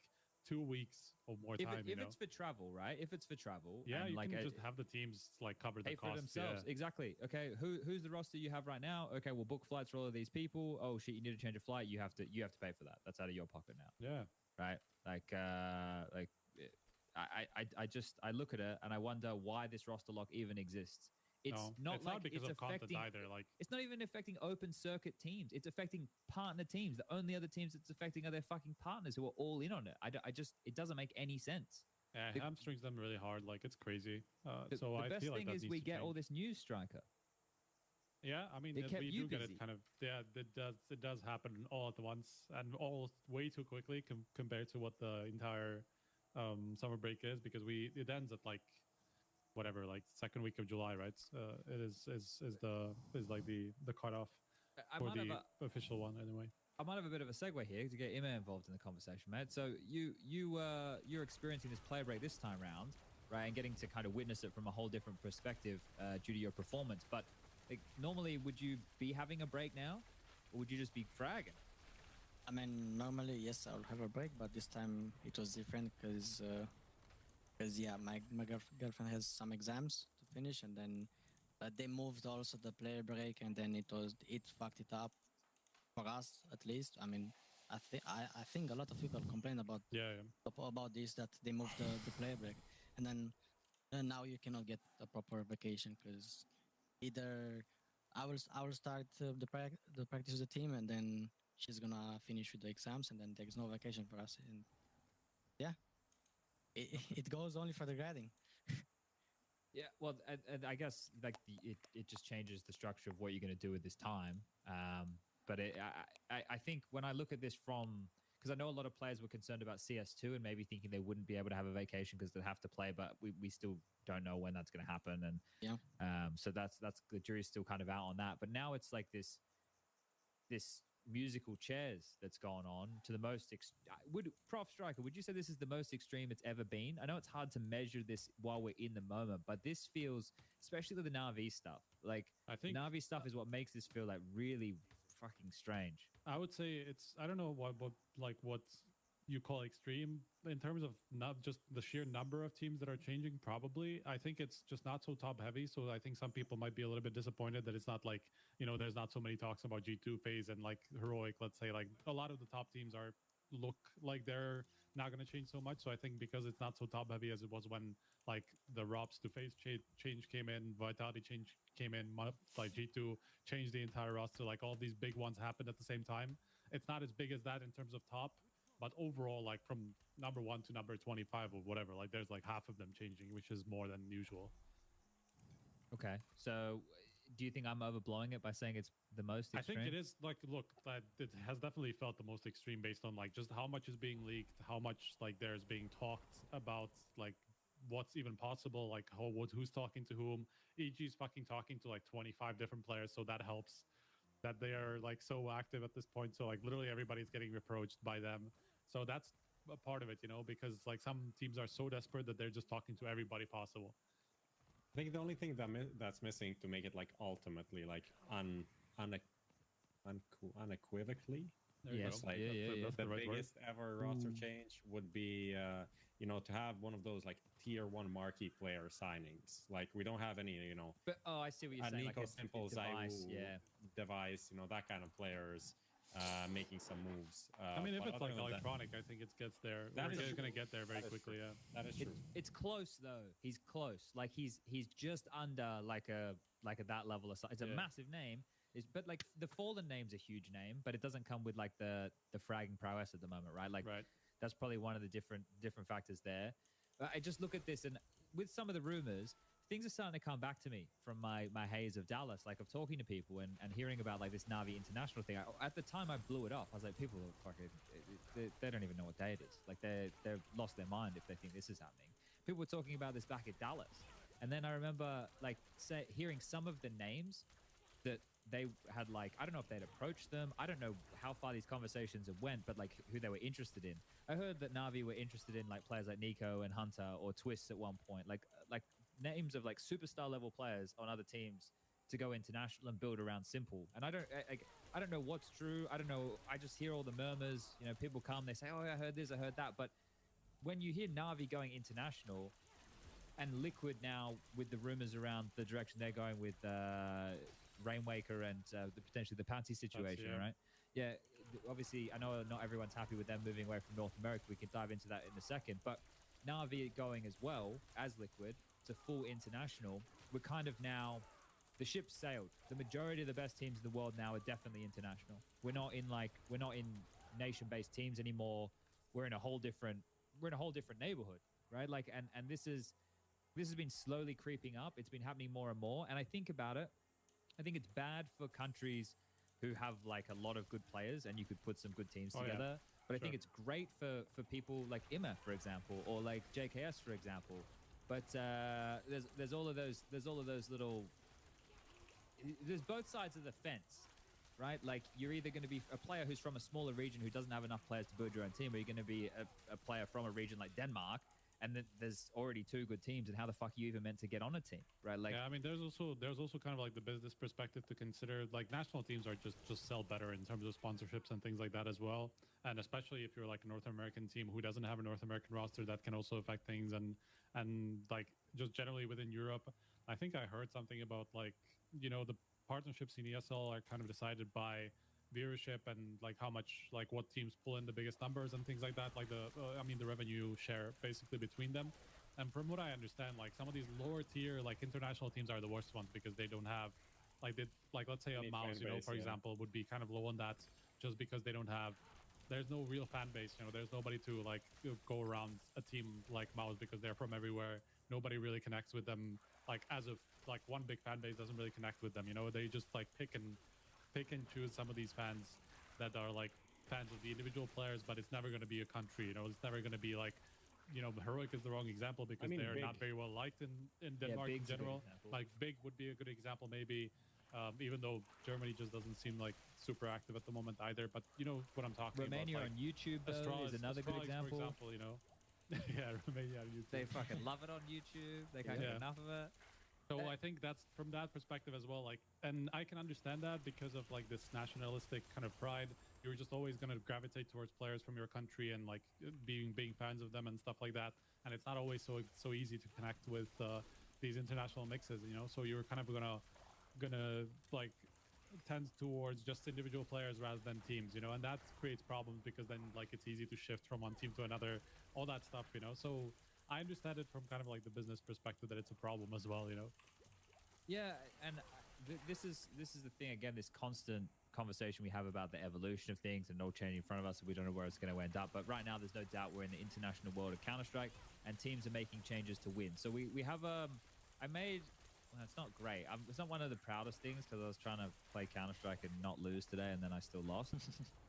2 weeks or more time? If it's for travel, right? If it's for travel, yeah, and you like can just have the teams like cover the pay costs for themselves. Yeah. Exactly. Okay, who's the roster you have right now? Okay, we'll book flights for all of these people. Oh shit, you need to change a flight. You have to pay for that. That's out of your pocket now. Yeah. Right. I look at it and I wonder why this roster lock even exists. It's not because of content either. Like, it's not even affecting open circuit teams. It's affecting partner teams. The only other teams it's affecting are their fucking partners who are all in on it. It doesn't make any sense. Yeah, it hamstrings them really hard. Like, it's crazy. So the I best feel like thing that is needs we to get change. all this news, Striker. Yeah, I mean, It kept we you do get busy. it kind of. Yeah, it does happen all at once and all way too quickly compared to what the entire summer break is, because it ends at like whatever, like second week of July, right? It is like the cutoff for the official one anyway. I might have a bit of a segue here to get Emma involved in the conversation, mate. So you're experiencing this play break this time round, right, and getting to kind of witness it from a whole different perspective due to your performance. But like, normally, would you be having a break now, or would you just be fragging? I mean, normally, yes, I'll have a break, but this time it was different because yeah, my girlfriend has some exams to finish, and then they moved also the player break, and then it fucked it up for us at least. I mean, I think a lot of people complain about this, that they moved the player break, and then now you cannot get a proper vacation because either I will start the practice of the team, and then she's gonna finish with the exams, and then there's no vacation for us. And yeah, it goes only for the grading. Yeah, well, and I guess like it just changes the structure of what you're going to do with this time. But I think when I look at this from, because I know a lot of players were concerned about CS2 and maybe thinking they wouldn't be able to have a vacation because they'd have to play, but we still don't know when that's going to happen. And yeah, so that's the jury's still kind of out on that. But now it's like this musical chairs that's gone on to the most Prof Striker, would you say this is the most extreme it's ever been? I know it's hard to measure this while we're in the moment, but this feels, especially with the Na'Vi stuff, like I think Na'Vi stuff is what makes this feel like really fucking strange. I would say it's, I don't know what you call extreme in terms of not just the sheer number of teams that are changing. Probably, I think it's just not so top heavy. So I think some people might be a little bit disappointed that it's not like, there's not so many talks about G2 phase and like heroic. Let's say like a lot of the top teams look like they're not going to change so much. So I think because it's not so top heavy as it was when like the ROPS to phase change came in, Vitality change came in, like G2 changed the entire roster, like all these big ones happened at the same time. It's not as big as that in terms of top, but overall, like from number 1 to number 25 or whatever, like there's like half of them changing, which is more than usual. Okay, so do you think I'm overblowing it by saying it's the most extreme? I think it is. Like, look, that it has definitely felt the most extreme based on like just how much is being leaked, how much like there's being talked about, like what's even possible, like who's talking to whom. EG's fucking talking to like 25 different players, so that helps that they are like so active at this point. So like literally everybody's getting approached by them. So that's a part of it, because like some teams are so desperate that they're just talking to everybody possible. I think the only thing that's missing to make it like ultimately like unequivocally. Yes, like That's the the right word. biggest ever roster change would be to have one of those like tier 1 marquee player signings. Like we don't have any, But I see what you're saying. Nico Like Simple, device, Zaiwu, yeah. Device, that kind of players making some moves. I mean, if but it's other like than that- electronic, I think it gets there. That We're is going to true. get there very That is quickly. true. Yeah, That is true. It's close though. He's close. Like he's just under like a that level of size. It's a massive name. But like the Fallen name's a huge name, but it doesn't come with like the fragging prowess at the moment, right? Like that's probably one of the different factors there. I just look at this, and with some of the rumors, things are starting to come back to me from my haze of Dallas, like of talking to people and hearing about like this Navi international thing. At the time I blew it off. I was like, people are fucking, they don't even know what day it is. Like they've lost their mind if they think this is happening. People were talking about this back at Dallas. And then I remember like hearing some of the names that they had, like, I don't know if they'd approached them. I don't know how far these conversations have went, but like who they were interested in. I heard that Navi were interested in like players like Nico and Hunter or Twist at one point, like names of like superstar level players on other teams to go international and build around Simple. And I don't know what's true. I don't know. I just hear all the murmurs. People come, they say, oh, I heard this, I heard that. But when you hear Navi going international and Liquid now with the rumors around the direction they're going with Rainwaker and potentially the Pansy situation, right? Yeah, obviously, I know not everyone's happy with them moving away from North America. We can dive into that in a second. But Navi going as well as Liquid to full international, we're kind of now, the ship's sailed. The majority of the best teams in the world now are definitely international. We're not in nation-based teams anymore. We're in a whole different neighborhood, right? Like, and this has been slowly creeping up. It's been happening more and more. And I think about it, I think it's bad for countries who have like a lot of good players and you could put some good teams together. But I think it's great for people like Ima, for example, or like JKS, for example. But there's all of those little, there's both sides of the fence, right? Like you're either going to be a player who's from a smaller region who doesn't have enough players to build your own team, or you're going to be a player from a region like Denmark, and then there's already two good teams, and how the fuck are you even meant to get on a team, right? Like, yeah, I mean, there's also kind of like the business perspective to consider. Like national teams are just sell better in terms of sponsorships and things like that as well. And especially if you're like a North American team who doesn't have a North American roster, that can also affect things. And like just generally within Europe, I think I heard something about like the partnerships in ESL are kind of decided by viewership and like how much, like what teams pull in the biggest numbers and things like that, like the revenue share basically between them. And from what I understand, like some of these lower tier like international teams are the worst ones because they don't have like let's say a Mouse, for example, would be kind of low on that just because they don't have, there's no real fan base, there's nobody to like go around a team like Mouse because they're from everywhere. Nobody really connects with them, like as of like one big fan base doesn't really connect with them, they just like pick and choose some of these fans that are like fans of the individual players, but it's never going to be a country. It's never going to be like, Heroic is the wrong example because they're Big. not very well liked in Denmark in general. Like Big would be a good example, maybe, even though Germany just doesn't seem like super active at the moment either. But you know what I'm talking Romania about. on YouTube is another good example. For example, yeah, Romania on YouTube. They fucking love it on YouTube. They can't get enough of it. So I think that's from that perspective as well. Like, and I can understand that because of like this nationalistic kind of pride. You're just always going to gravitate towards players from your country and like being fans of them and stuff like that. And it's not always so easy to connect with these international mixes, So you're kind of gonna like tend towards just individual players rather than teams, and that creates problems because then like it's easy to shift from one team to another, all that stuff, So I understand it from kind of like the business perspective that it's a problem as well, Yeah, and this is the thing again. This constant conversation we have about the evolution of things and all changing in front of us. We don't know where it's going to end up. But right now, there's no doubt we're in the international world of Counter-Strike, and teams are making changes to win. So we have I made. Well, it's not great. It's not one of the proudest things because I was trying to play Counter-Strike and not lose today, and then I still lost.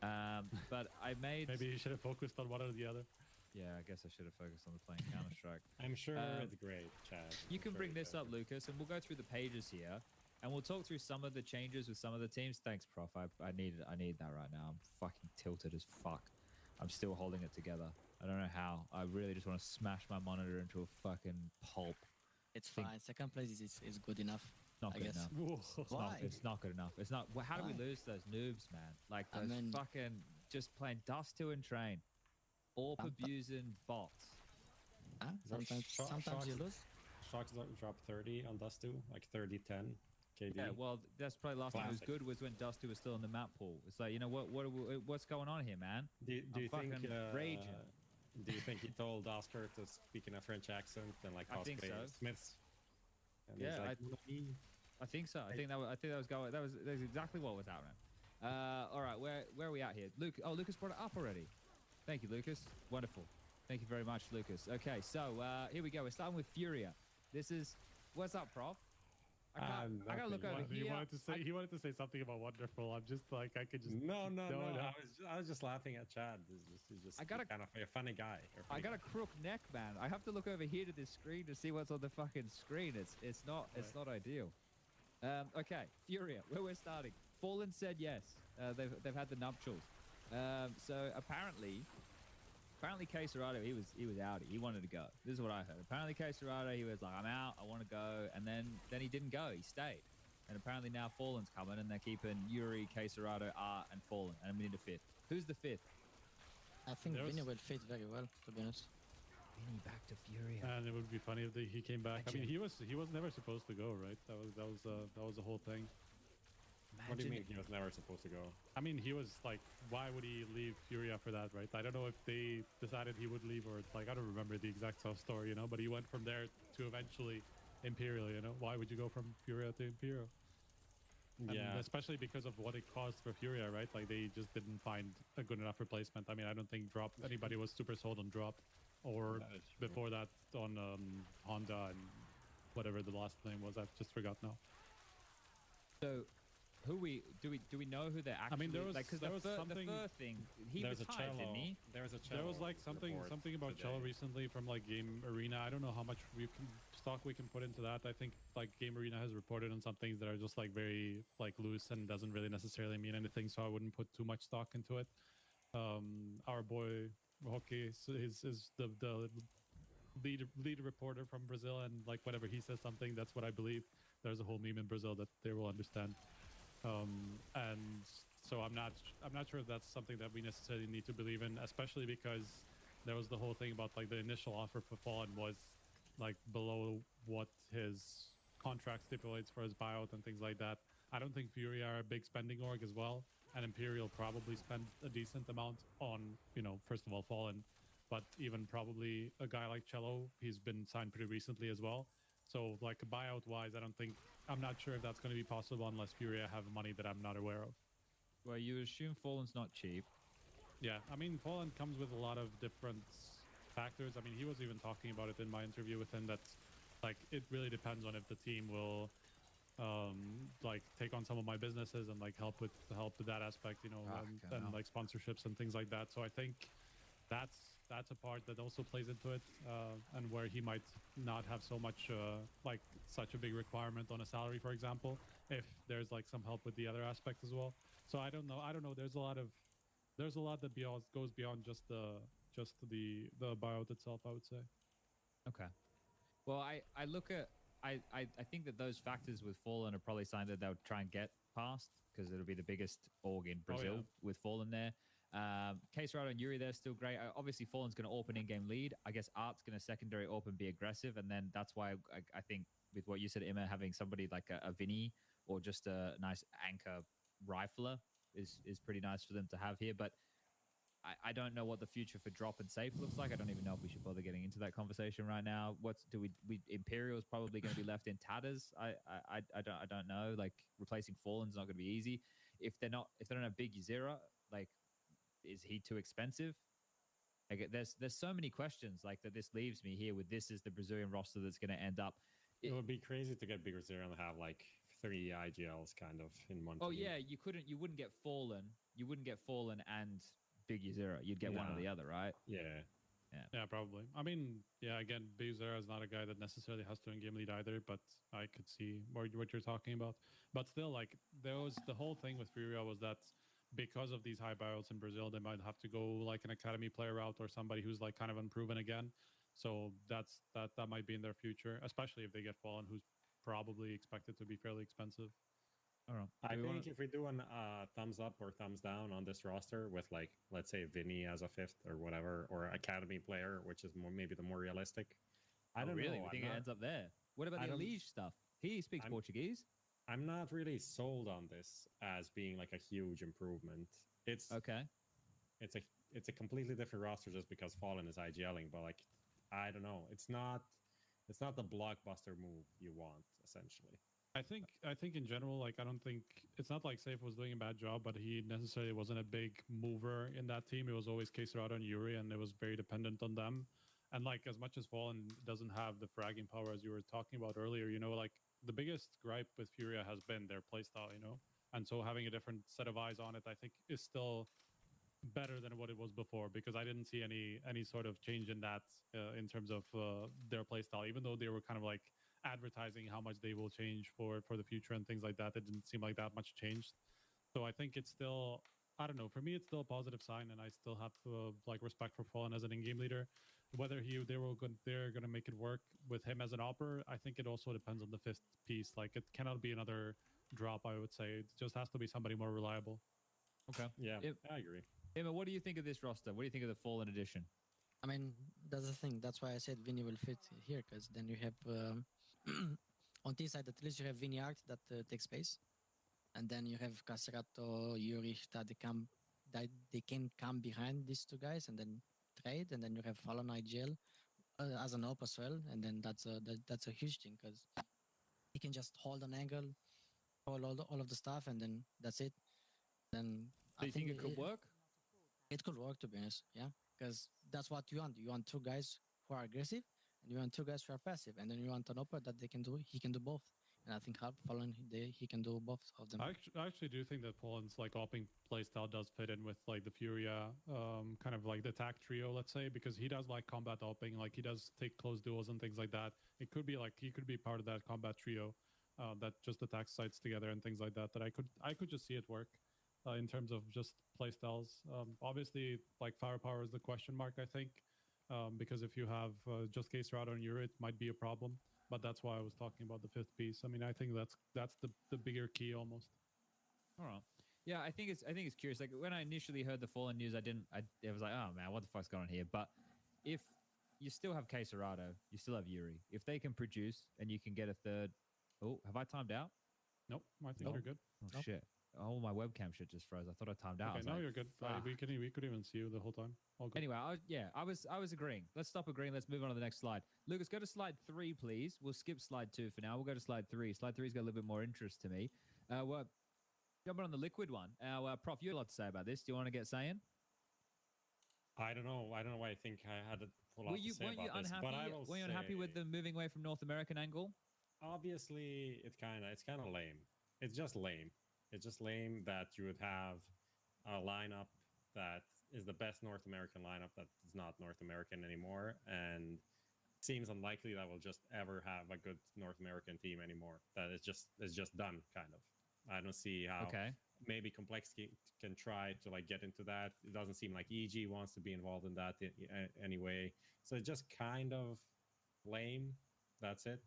But I made. Maybe you should have focused on one or the other. Yeah, I guess I should have focused on the playing Counter-Strike. I'm sure it's great, Chad. You can bring this up, Lucas, and we'll go through the pages here, and we'll talk through some of the changes with some of the teams. Thanks, Prof. I need that right now. I'm fucking tilted as fuck. I'm still holding it together. I don't know how. I really just want to smash my monitor into a fucking pulp. It's fine. Second place is good enough. Not I good guess. enough. Why? It's not good enough. It's not. Well, how do we Why? lose those noobs, man? Like I those mean- fucking just playing Dust 2 and Train. Orp abusing bots. Huh? There Sometimes you lose. Sharks drop 30 on Dust 2, like 30-10 KD. Yeah, well, that's probably last time it was Classic. good was when Dust 2 was still in the map pool. It's like, you know, what's going on here, man? Do I'm you think fucking raging. Do you think he told Oscar to speak in a French accent and like I think cosplay so. Smiths? And Yeah, he's like, I think so. I think that was going. That was exactly what was happening. All right, where are we at here? Lucas brought it up already. Thank you, Lucas. Wonderful. Thank you very much, Lucas. Okay, so here we go. We're starting with Furia. This is what's up, Prof. I gotta look over He here. he wanted to say something about wonderful. I'm just like I could just no. I was just laughing at Chad. He's just kind of a funny guy. I got a crook neck, man. I have to look over here to this screen to see what's on the fucking screen. It's not ideal. Okay, Furia, where we're starting. Fallen said yes. They've had the nuptials. So apparently K Serrato, he was outie. He wanted to go. This is what I heard. Apparently K Serrato, he was like, I'm out, I want to go, and then he didn't go. He stayed. And apparently now Fallen's coming, and they're keeping Yuri, K Serrato, Art, and Fallen, and we need a fifth. Who's the fifth? I think Vinny will fit very well, to be honest. Vinny back to Furia. And it would be funny if he came back. I mean, he was never supposed to go, right? That was the whole thing. What do you mean he was never supposed to go? I mean, he was like, why would he leave Furia for that, right? I don't know if they decided he would leave or like, I don't remember the exact story, you know, but he went from there to eventually Imperial, you know? Why would you go from Furia to Imperial? Yeah. And especially because of what it cost for Furia, right? Like they just didn't find a good enough replacement. I mean, I don't think anybody was super sold on Drop or before that on Honda and whatever the last name was. I just forgot now. So do we know who they're actually? I mean, there was the fur thing. He retired, didn't he? There was a cello. There was like something about today. cello recently from like Game Arena. I don't know how much stock we can put into that. I think like Game Arena has reported on some things that are just like very like loose and doesn't really necessarily mean anything. So I wouldn't put too much stock into it. Our boy Hockey is the lead reporter from Brazil, and like whenever he says something, that's what I believe. There's a whole meme in Brazil that they will understand. And so I'm not sure if that's something that we necessarily need to believe in, especially because there was the whole thing about like the initial offer for Fallen was like below what his contract stipulates for his buyout and things like that. I don't think Fury are a big spending org as well, and Imperial probably spend a decent amount on, you know, first of all Fallen, but even probably a guy like Cello, he's been signed pretty recently as well. So like buyout wise, I'm not sure if that's going to be possible unless Furia have money that I'm not aware of. Well, you assume Fallen's not cheap. Yeah, I mean, Fallen comes with a lot of different factors. I mean, he was even talking about it in my interview with him that like it really depends on if the team will like take on some of my businesses and like help with that aspect, you know, and like sponsorships and things like that. So I think that's a part that also plays into it, and where he might not have so much like such a big requirement on a salary, for example, if there's like some help with the other aspect as well. So I don't know. There's a lot that goes beyond just the buyout itself, I would say. Okay. Well, I look at I think that those factors with Fallen are probably something that they'll try and get past because it'll be the biggest org in Brazil with Fallen there. Case Rider and Yuri, they're still great. Obviously, Fallen's going to open in-game lead. I guess Art's going to secondary open, be aggressive, and then that's why I think with what you said, Emma, having somebody like a Vinny or just a nice anchor rifler is pretty nice for them to have here. But I don't know what the future for Drop and Safe looks like. I don't even know if we should bother getting into that conversation right now. Imperial's probably going to be left in tatters. I don't know. Like replacing Fallen's not going to be easy. If they don't have Big Zera, like is he too expensive? Like there's so many questions like that. This leaves me here with this is the Brazilian roster that's going to end up. It would be crazy to get Bigger Zero and have like 3 IGLs kind of in one. Oh team. yeah, you wouldn't get Fallen. You wouldn't get Fallen and Big Zero. You'd get one or the other, right? Yeah. Yeah, probably. I mean, yeah, again, Bezera is not a guy that necessarily has to in-game lead either, but I could see what you're talking about. But still, like, the whole thing with Furia was that because of these high buyouts in Brazil, they might have to go like an academy player route or somebody who's like kind of unproven again. So that might be in their future, especially if they get Fallen, who's probably expected to be fairly expensive. All right. I think if we do a thumbs up or thumbs down on this roster with, like, let's say Vinny as a fifth or whatever, or academy player, which is maybe the more realistic. I don't really? know. We think it ends up there. What about the Liege stuff? He speaks Portuguese. I'm not really sold on this as being like a huge improvement. It's okay. It's a completely different roster just because Fallen is IGLing, but like, I don't know. It's not the blockbuster move you want, essentially. I think in general, like, I don't think it's not like Safe was doing a bad job, but he necessarily wasn't a big mover in that team. It was always Keserado and Yuri, and it was very dependent on them. And like, as much as Fallen doesn't have the fragging power as you were talking about earlier, you know, like, the biggest gripe with Furia has been their playstyle, you know, and so having a different set of eyes on it, I think, is still better than what it was before, because I didn't see any sort of change in that in terms of their playstyle, even though they were kind of like advertising how much they will change for the future and things like that. It didn't seem like that much changed. So I think it's still, I don't know, for me it's still a positive sign, and I still have like respect for Fallen as an in-game leader. Whether they're gonna make it work with him as an opper, I think it also depends on the fifth piece. Like, it cannot be another drop, I would say. It just has to be somebody more reliable. Okay. Yeah, I agree. Emma, what do you think of this roster? What do you think of the Fallen edition? I mean, that's the thing. That's why I said Vinny will fit here, because then you have on this side at least you have Vinny Art that takes space, and then you have Caserato, Yuri that they can come behind these two guys and then trade, and then you have Fallon IGL as an op as well, and then that's a huge thing because he can just hold an angle, all of the stuff, and then that's it. Then Do you think it could work? It could work, to be honest. Yeah, because that's what you want. You want two guys who are aggressive, and you want two guys who are passive, and then you want an opera that he can do both. And I think Fallen, he can do both of them. I actually do think that Fallen's like opping playstyle does fit in with like the Furia kind of like the attack trio, let's say, because he does like combat opping, like he does take close duels and things like that. It could be like he could be part of that combat trio that just attacks sites together and things like that. That I could just see it work in terms of just playstyles. Obviously, like firepower is the question mark, I think, because if you have just Keserado and Yuri, it might be a problem. But that's why I was talking about the fifth piece. I mean, I think that's the bigger key almost. All right. Yeah, I think it's curious. Like when I initially heard the Fallen news, I was like, oh man, what the fuck's going on here? But if you still have Keserado, you still have Yuri. If they can produce and you can get a third, oh, have I timed out? Nope, I think you're good. Oh shit! Oh, my webcam shit just froze. I thought I timed out. Okay, no, you're good. We could even see you the whole time. All good. Anyway, I was agreeing. Let's stop agreeing. Let's move on to the next slide. Lucas, go to slide 3, please. We'll skip slide 2 for now. We'll go to slide 3. Slide 3's got a little bit more interest to me. Well, jumping on the liquid one. Prof, you had a lot to say about this. Do you want to get saying? I don't know why I think I had a lot to say about this. But I will Were you unhappy with them moving away from North American angle? Obviously, it's kind of lame. It's just lame. It's just lame that you would have a lineup that is the best North American lineup that is not North American anymore, and it seems unlikely that we'll just ever have a good North American team anymore. That it's just done, kind of. I don't see how. Okay. Maybe Complexity can try to like get into that. It doesn't seem like EG wants to be involved in that anyway. So it's just kind of lame. That's it.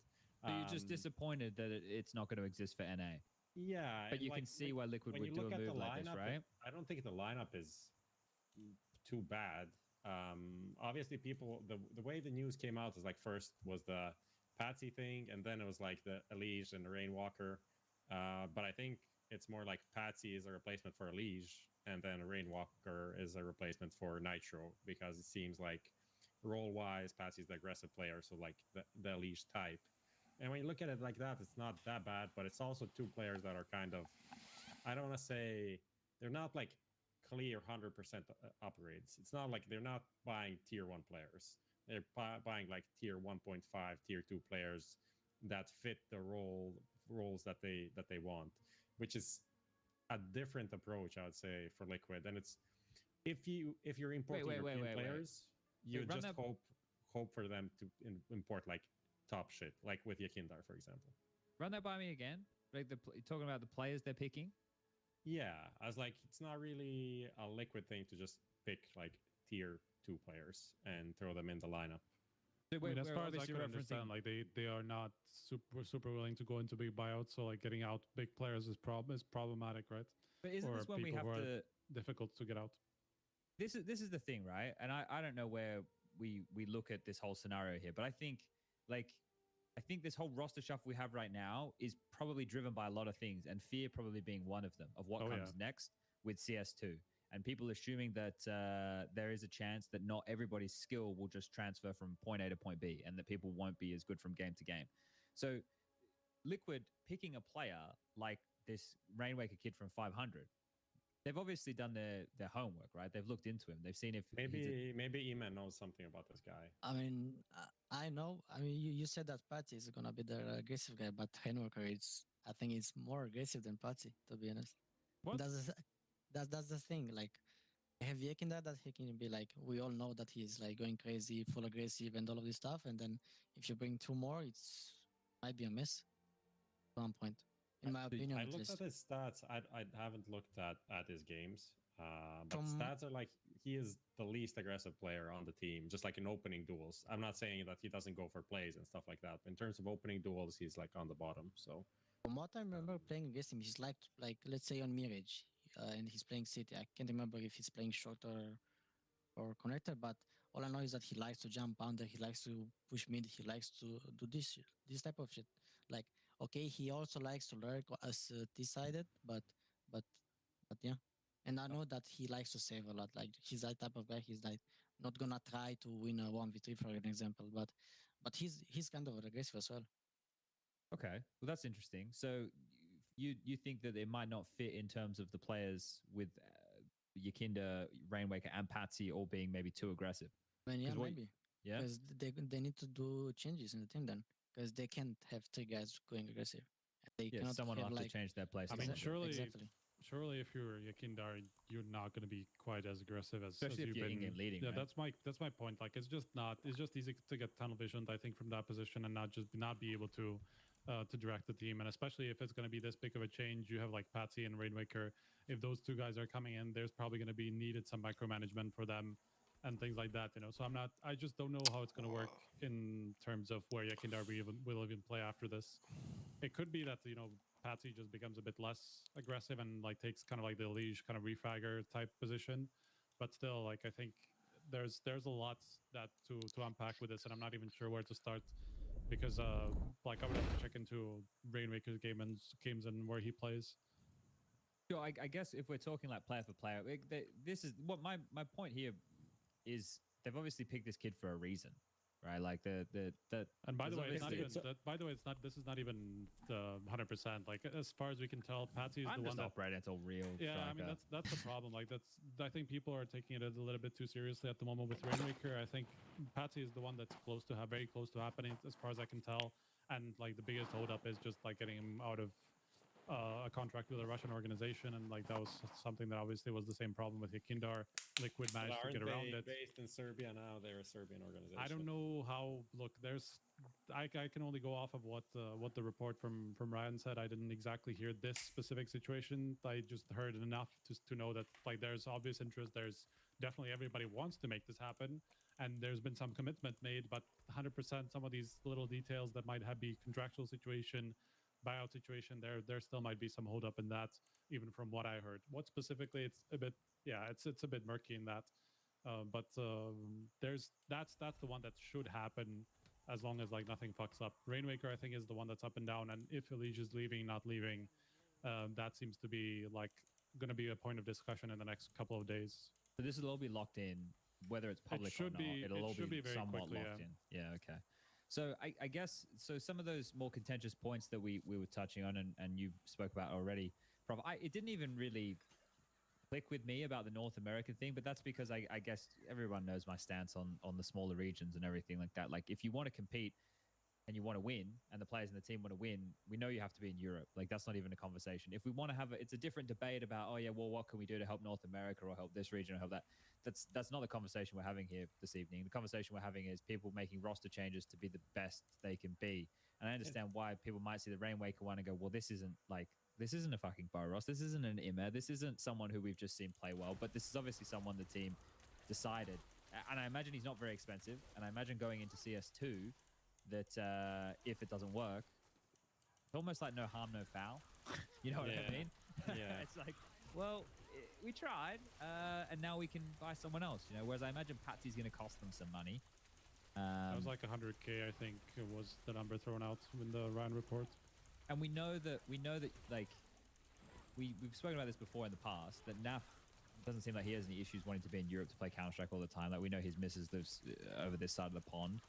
So you're just disappointed that it's not going to exist for NA. Yeah, but you can see why Liquid would do a move like this, right? I don't think the lineup is too bad. Obviously, people the way the news came out is like first was the Patsy thing, and then it was like the Elige and the Rainwalker. But I think it's more like Patsy is a replacement for Elige, and then Rainwalker is a replacement for Nitro, because it seems like role-wise, Patsy's the aggressive player, so like the Elige type. And when you look at it like that, it's not that bad, but it's also two players that are kind of, I don't want to say, they're not like clear 100% upgrades. It's not like they're not buying tier 1 players. They're buying like tier 1.5, tier 2 players that fit the roles that they want, which is a different approach, I would say, for Liquid. And it's if you're importing European players, you just hope for them to import like top shit, like with Yakindar, for example. Run that by me again. Like talking about the players they're picking. Yeah, I was like, it's not really a Liquid thing to just pick like tier 2 players and throw them in the lineup. I mean, as far as I obviously can understand, like they are not super willing to go into big buyouts. So like getting out big players is problematic, right? But isn't Or this when we people have who are to? difficult to get out. This is the thing, right? And I don't know where we look at this whole scenario here, but I think this whole roster shuffle we have right now is probably driven by a lot of things, and fear probably being one of them of what comes next with CS2, and people assuming that there is a chance that not everybody's skill will just transfer from point A to point B, and that people won't be as good from game to game. So Liquid picking a player like this Rainwaker kid from 500, they've obviously done their homework, right? They've looked into him. They've seen if maybe Eman knows something about this guy. I mean, I know. I mean, you said that Patty is gonna be the aggressive guy, but Henwalker I think it's more aggressive than Patty, to be honest. What? That's the thing. Like, I have Yekinda that he can be like, we all know that he's like going crazy, full aggressive, and all of this stuff. And then if you bring two more, it's might be a mess at one point, in my opinion. I looked at his stats. I haven't looked at his games. But stats are like he is the least aggressive player on the team, just like in opening duels. I'm not saying that he doesn't go for plays and stuff like that. But in terms of opening duels, he's like on the bottom. So from what I remember playing against him, he's like let's say on Mirage, and he's playing City. I can't remember if he's playing short or connector, but all I know is that he likes to jump under, he likes to push mid, he likes to do this type of shit. Like, okay, he also likes to lurk as T-sided, but yeah. And I know that he likes to save a lot. Like, he's that type of guy. He's like not gonna try to win a 1v3 for an example, but he's kind of aggressive as well. Okay, well that's interesting. So you think that it might not fit in terms of the players with Yakinda, Rainwaker, and Patsy all being maybe too aggressive? I mean, yeah, maybe. Yeah, because they need to do changes in the team then, because they can't have three guys going aggressive. They cannot someone will have to change their play. I mean, surely if you're Yakindar, you're not going to be quite as aggressive as you've been leading. Yeah, right? that's my point. Like, it's just easy to get tunnel visioned, I think, from that position and not be able to direct the team. And especially if it's going to be this big of a change, you have like Patsy and Rainwaker. If those two guys are coming in, there's probably going to be needed some micromanagement for them and things like that, So I just don't know how it's going to work in terms of where Yakindar will even play after this. It could be that, Patsy just becomes a bit less aggressive and like takes kind of like the Liege kind of refragger type position. But still, like, I think there's a lot that to unpack with this, and I'm not even sure where to start because like I would have to check into Rainwaker's games and where he plays. Sure, I guess if we're talking like player for player, this is what my point here is. They've obviously picked this kid for a reason, right? Like and by the way, this is not even the 100%. Like, as far as we can tell, Patsy is the one that operating until real. Yeah, striker. I mean that's the problem. Like, I think people are taking it a little bit too seriously at the moment with Rainwaker. I think Patsy is the one that's very close to happening, as far as I can tell. And like the biggest holdup is just like getting him out of a contract with a Russian organization, and like that was something that obviously was the same problem with Yakindar. Liquid managed to get around it. Based in Serbia now, they're a Serbian organization. I don't know how. Look, I can only go off of what the report from Ryan said. I didn't exactly hear this specific situation. I just heard enough to know that like there's obvious interest. There's definitely everybody wants to make this happen, and there's been some commitment made. But 100%, some of these little details that might be contractual situation, buyout situation, there still might be some hold up in that, even from what I heard. What specifically, it's a bit it's a bit murky in that, but that's the one that should happen as long as like nothing fucks up. Rainwaker, I think, is the one that's up and down, and if Elige is leaving, not leaving, that seems to be like going to be a point of discussion in the next couple of days. So this will all be locked in, whether it's public or not. It'll all be somewhat locked in. Yeah, okay. So I guess some of those more contentious points that we were touching on and you spoke about already, Prof, it didn't even really click with me about the North American thing, but that's because I guess everyone knows my stance on the smaller regions and everything like that. Like, if you want to compete and you want to win, and the players in the team want to win, we know you have to be in Europe. Like, that's not even a conversation. If we want to have it's a different debate about, oh yeah, well, what can we do to help North America or help this region or help that? That's not the conversation we're having here this evening. The conversation we're having is people making roster changes to be the best they can be. And I understand why people might see the Rainwaker one and go, well, this isn't a fucking Boros. This isn't an Immer. This isn't someone who we've just seen play well, but this is obviously someone the team decided and I imagine he's not very expensive. And I imagine going into CS2 that if it doesn't work, it's almost like no harm, no foul. You know what I mean? Yeah. It's like, well, we tried, and now we can buy someone else. You know, whereas I imagine Patsy's going to cost them some money. It was like 100K, I think, was the number thrown out in the Ryan report. And we know that like we've spoken about this before in the past, that Naf doesn't seem like he has any issues wanting to be in Europe to play Counter-Strike all the time. Like, we know his missus lives over this side of the pond.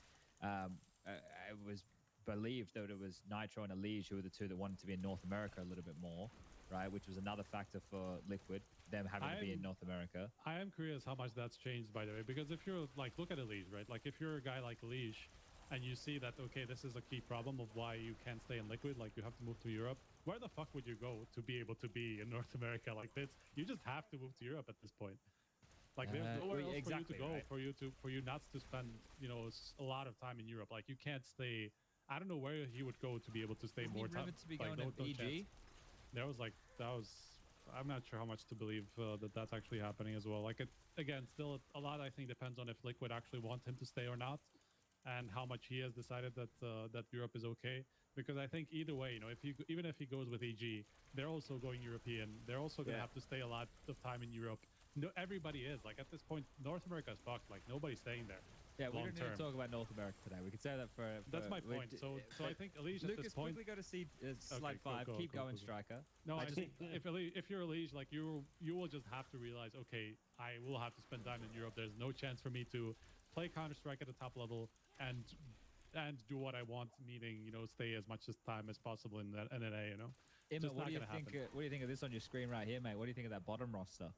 It was believed that it was Nitro and Elige who were the two that wanted to be in North America a little bit more, right? Which was another factor for Liquid, them having to be in North America. I am curious how much that's changed, by the way, because if you're like, look at Elige, right? Like, if you're a guy like Elige and you see that, okay, this is a key problem of why you can't stay in Liquid, like you have to move to Europe, where the fuck would you go to be able to be in North America like this? You just have to move to Europe at this point. Like, there's nowhere else exactly, for you to go, right? for you not to spend, you know, a lot of time in Europe. Like, you can't stay. I don't know where he would go to be able to stay more time. To be like, going to EG. chance. That was. I'm not sure how much to believe that that's actually happening as well. Like, again, still a lot, I think, depends on if Liquid actually want him to stay or not, and how much he has decided that that Europe is okay. Because I think either way, you know, even if he goes with EG, they're also going European. They're also going to have to stay a lot of time in Europe. No, everybody is. Like, at this point, North America is fucked. Like, nobody's staying there. Yeah, we don't need to talk about North America today. We could say that for that's my point. So I think Elige at Lucas, this point. quickly go to see slide 5. Keep going, Striker. No, I think if you're Elige, like, you will just have to realize, okay, I will have to spend time in Europe. There's no chance for me to play Counter-Strike at the top level and do what I want, meaning, you know, stay as much time as possible in the NNA, you know. Emma, what do you think? What do you think of this on your screen right here, mate? What do you think of that bottom roster?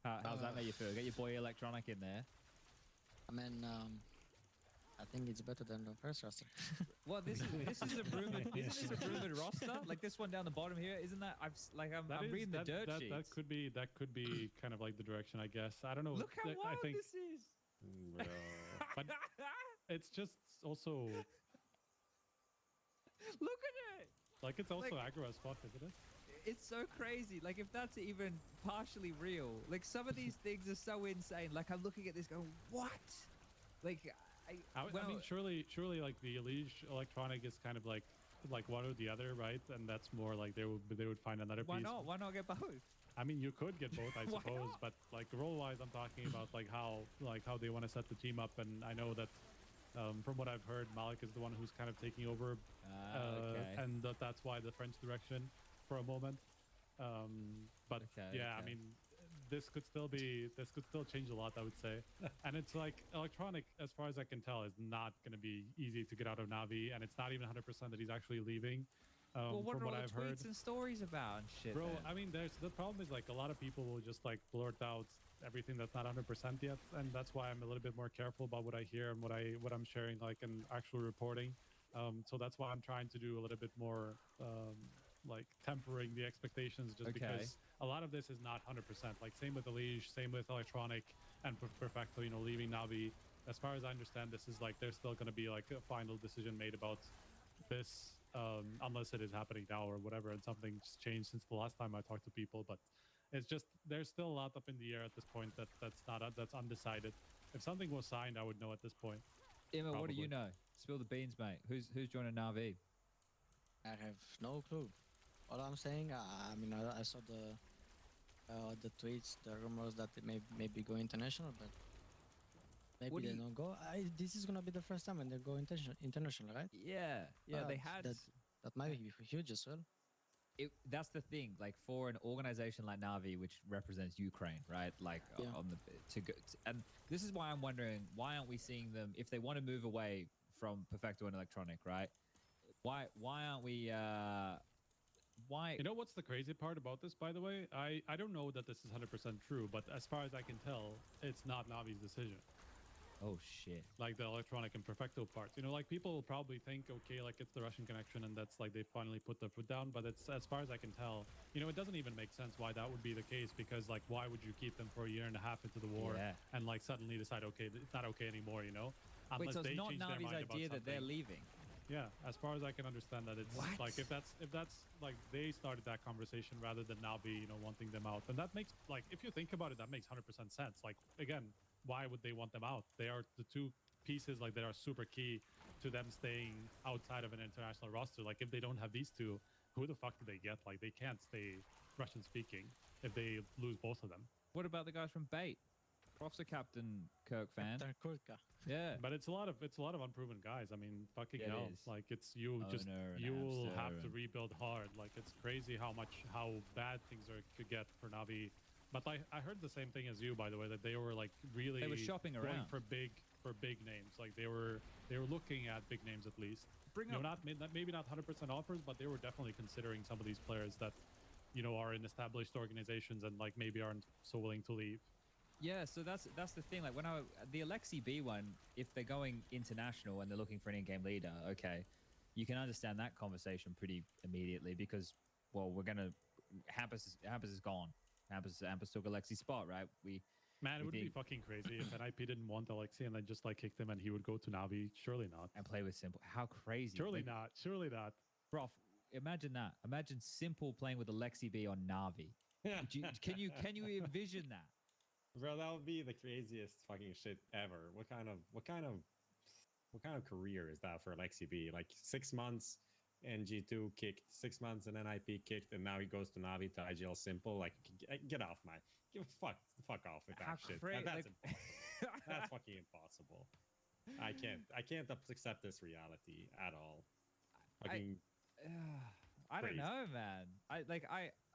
How's that make you feel? Get your boy Electronic in there. I mean, I think it's better than the first roster. Well, this is a rumored isn't this a rumored roster? Like this one down the bottom here, isn't that? I'm reading the dirt sheets. That could be kind of like the direction, I guess. I don't know. Look how wild this is. Bro. But it's just also. Look at it. Like, it's also aggro as fuck, isn't it? It's so crazy. Like, if that's even partially real, like, some of these things are so insane. Like, I'm looking at this going, what? Like, I mean, surely, like, the Elige Electronic is kind of like one or the other, right? And that's more like they would find another piece. Why not? Why not get both? I mean, you could get both, I suppose, but like role-wise, I'm talking about like how they want to set the team up, and I know that from what I've heard, Malik is the one who's kind of taking over, and that's why the French direction for a moment. But I mean, this could still change a lot, I would say. And it's like Electronic, as far as I can tell, is not going to be easy to get out of Navi, and it's not even 100% that he's actually leaving. Well, what from are what all I've the tweets heard. and stories about and shit? Bro, then? I mean, the problem is like a lot of people will just like blurt out everything that's not 100% yet, and that's why I'm a little bit more careful about what I hear and what I'm sharing, like in actual reporting. So that's why I'm trying to do a little bit more like tempering the expectations, just because a lot of this is not 100%. Like, same with Elige, same with Electronic and Perfecto, you know, leaving Navi. As far as I understand, this is like there's still going to be like a final decision made about this. Unless it is happening now or whatever, and something's changed since the last time I talked to people. But it's just there's still a lot up in the air at this point that's undecided. If something was signed, I would know at this point. Emma, what do you know? Spill the beans, mate. Who's joining Navi? I have no clue. All I'm saying, I mean, I saw the tweets, the rumors that they may be going international, but maybe they don't go. This is gonna be the first time when they go international, right? Yeah, they had that might be huge as well. That's the thing. Like, for an organization like Navi, which represents Ukraine, right? Like, and this is why I'm wondering, why aren't we seeing them, if they want to move away from Perfecto and Electronic, right? Why aren't we? Why? You know what's the crazy part about this, by the way? I don't know that this is 100% true, but as far as I can tell, it's not Navi's decision. Oh shit! Like the Electronic and Perfecto parts, you know, like people will probably think, okay, like it's the Russian connection, and that's like they finally put their foot down. But it's, as far as I can tell, you know, it doesn't even make sense why that would be the case, because like why would you keep them for a year and a half into the war and like suddenly decide, okay, it's not okay anymore, you know? Wait, so it's not Navi's idea that they're leaving? Yeah, as far as I can understand that, it's like if that's like they started that conversation rather than Navi, you know, wanting them out, and that makes, like, if you think about it, that makes 100% sense. Like, again, why would they want them out? They are the two pieces like that are super key to them staying outside of an international roster. Like if they don't have these two, who the fuck do they get? Like they can't stay Russian speaking if they lose both of them. What about the guys from Bait? Prof's a Captain Kirk fan. Captain Kurka. Yeah, but it's a lot of unproven guys. I mean, fucking It hell, is. like it's you will have to rebuild hard. Like it's crazy how bad things could get for Navi. But I heard the same thing as you, by the way, that they were like really They were shopping going around. for big names. Like they were looking at big names at least. Bring You know, up- maybe not 100% offers, but they were definitely considering some of these players that are in established organizations and like maybe aren't so willing to leave. Yeah, so that's the thing. Like when the Alexi B one, if they're going international and they're looking for an in-game leader, okay, you can understand that conversation pretty immediately because, well, we're gonna Hampus is gone. Hampus took Alexi's spot, right? Man, it would be fucking crazy if an IP didn't want Alexi and then just like kicked him and he would go to Navi. Surely not. and play with Simple. How crazy! Surely not. Surely not. Bro, imagine that. Imagine Simple playing with Alexi B on Navi. Can you envision that? Bro, that would be the craziest fucking shit ever. What kind of career is that for Alexi B? Like 6 months NG2 kicked, 6 months and NIP kicked, and now he goes to Navi to IGL Simple. Like, get off my, fuck off with that How shit. crazy! That's impossible. That's fucking impossible. I can't accept this reality at all. Fucking I don't crazy. know, man.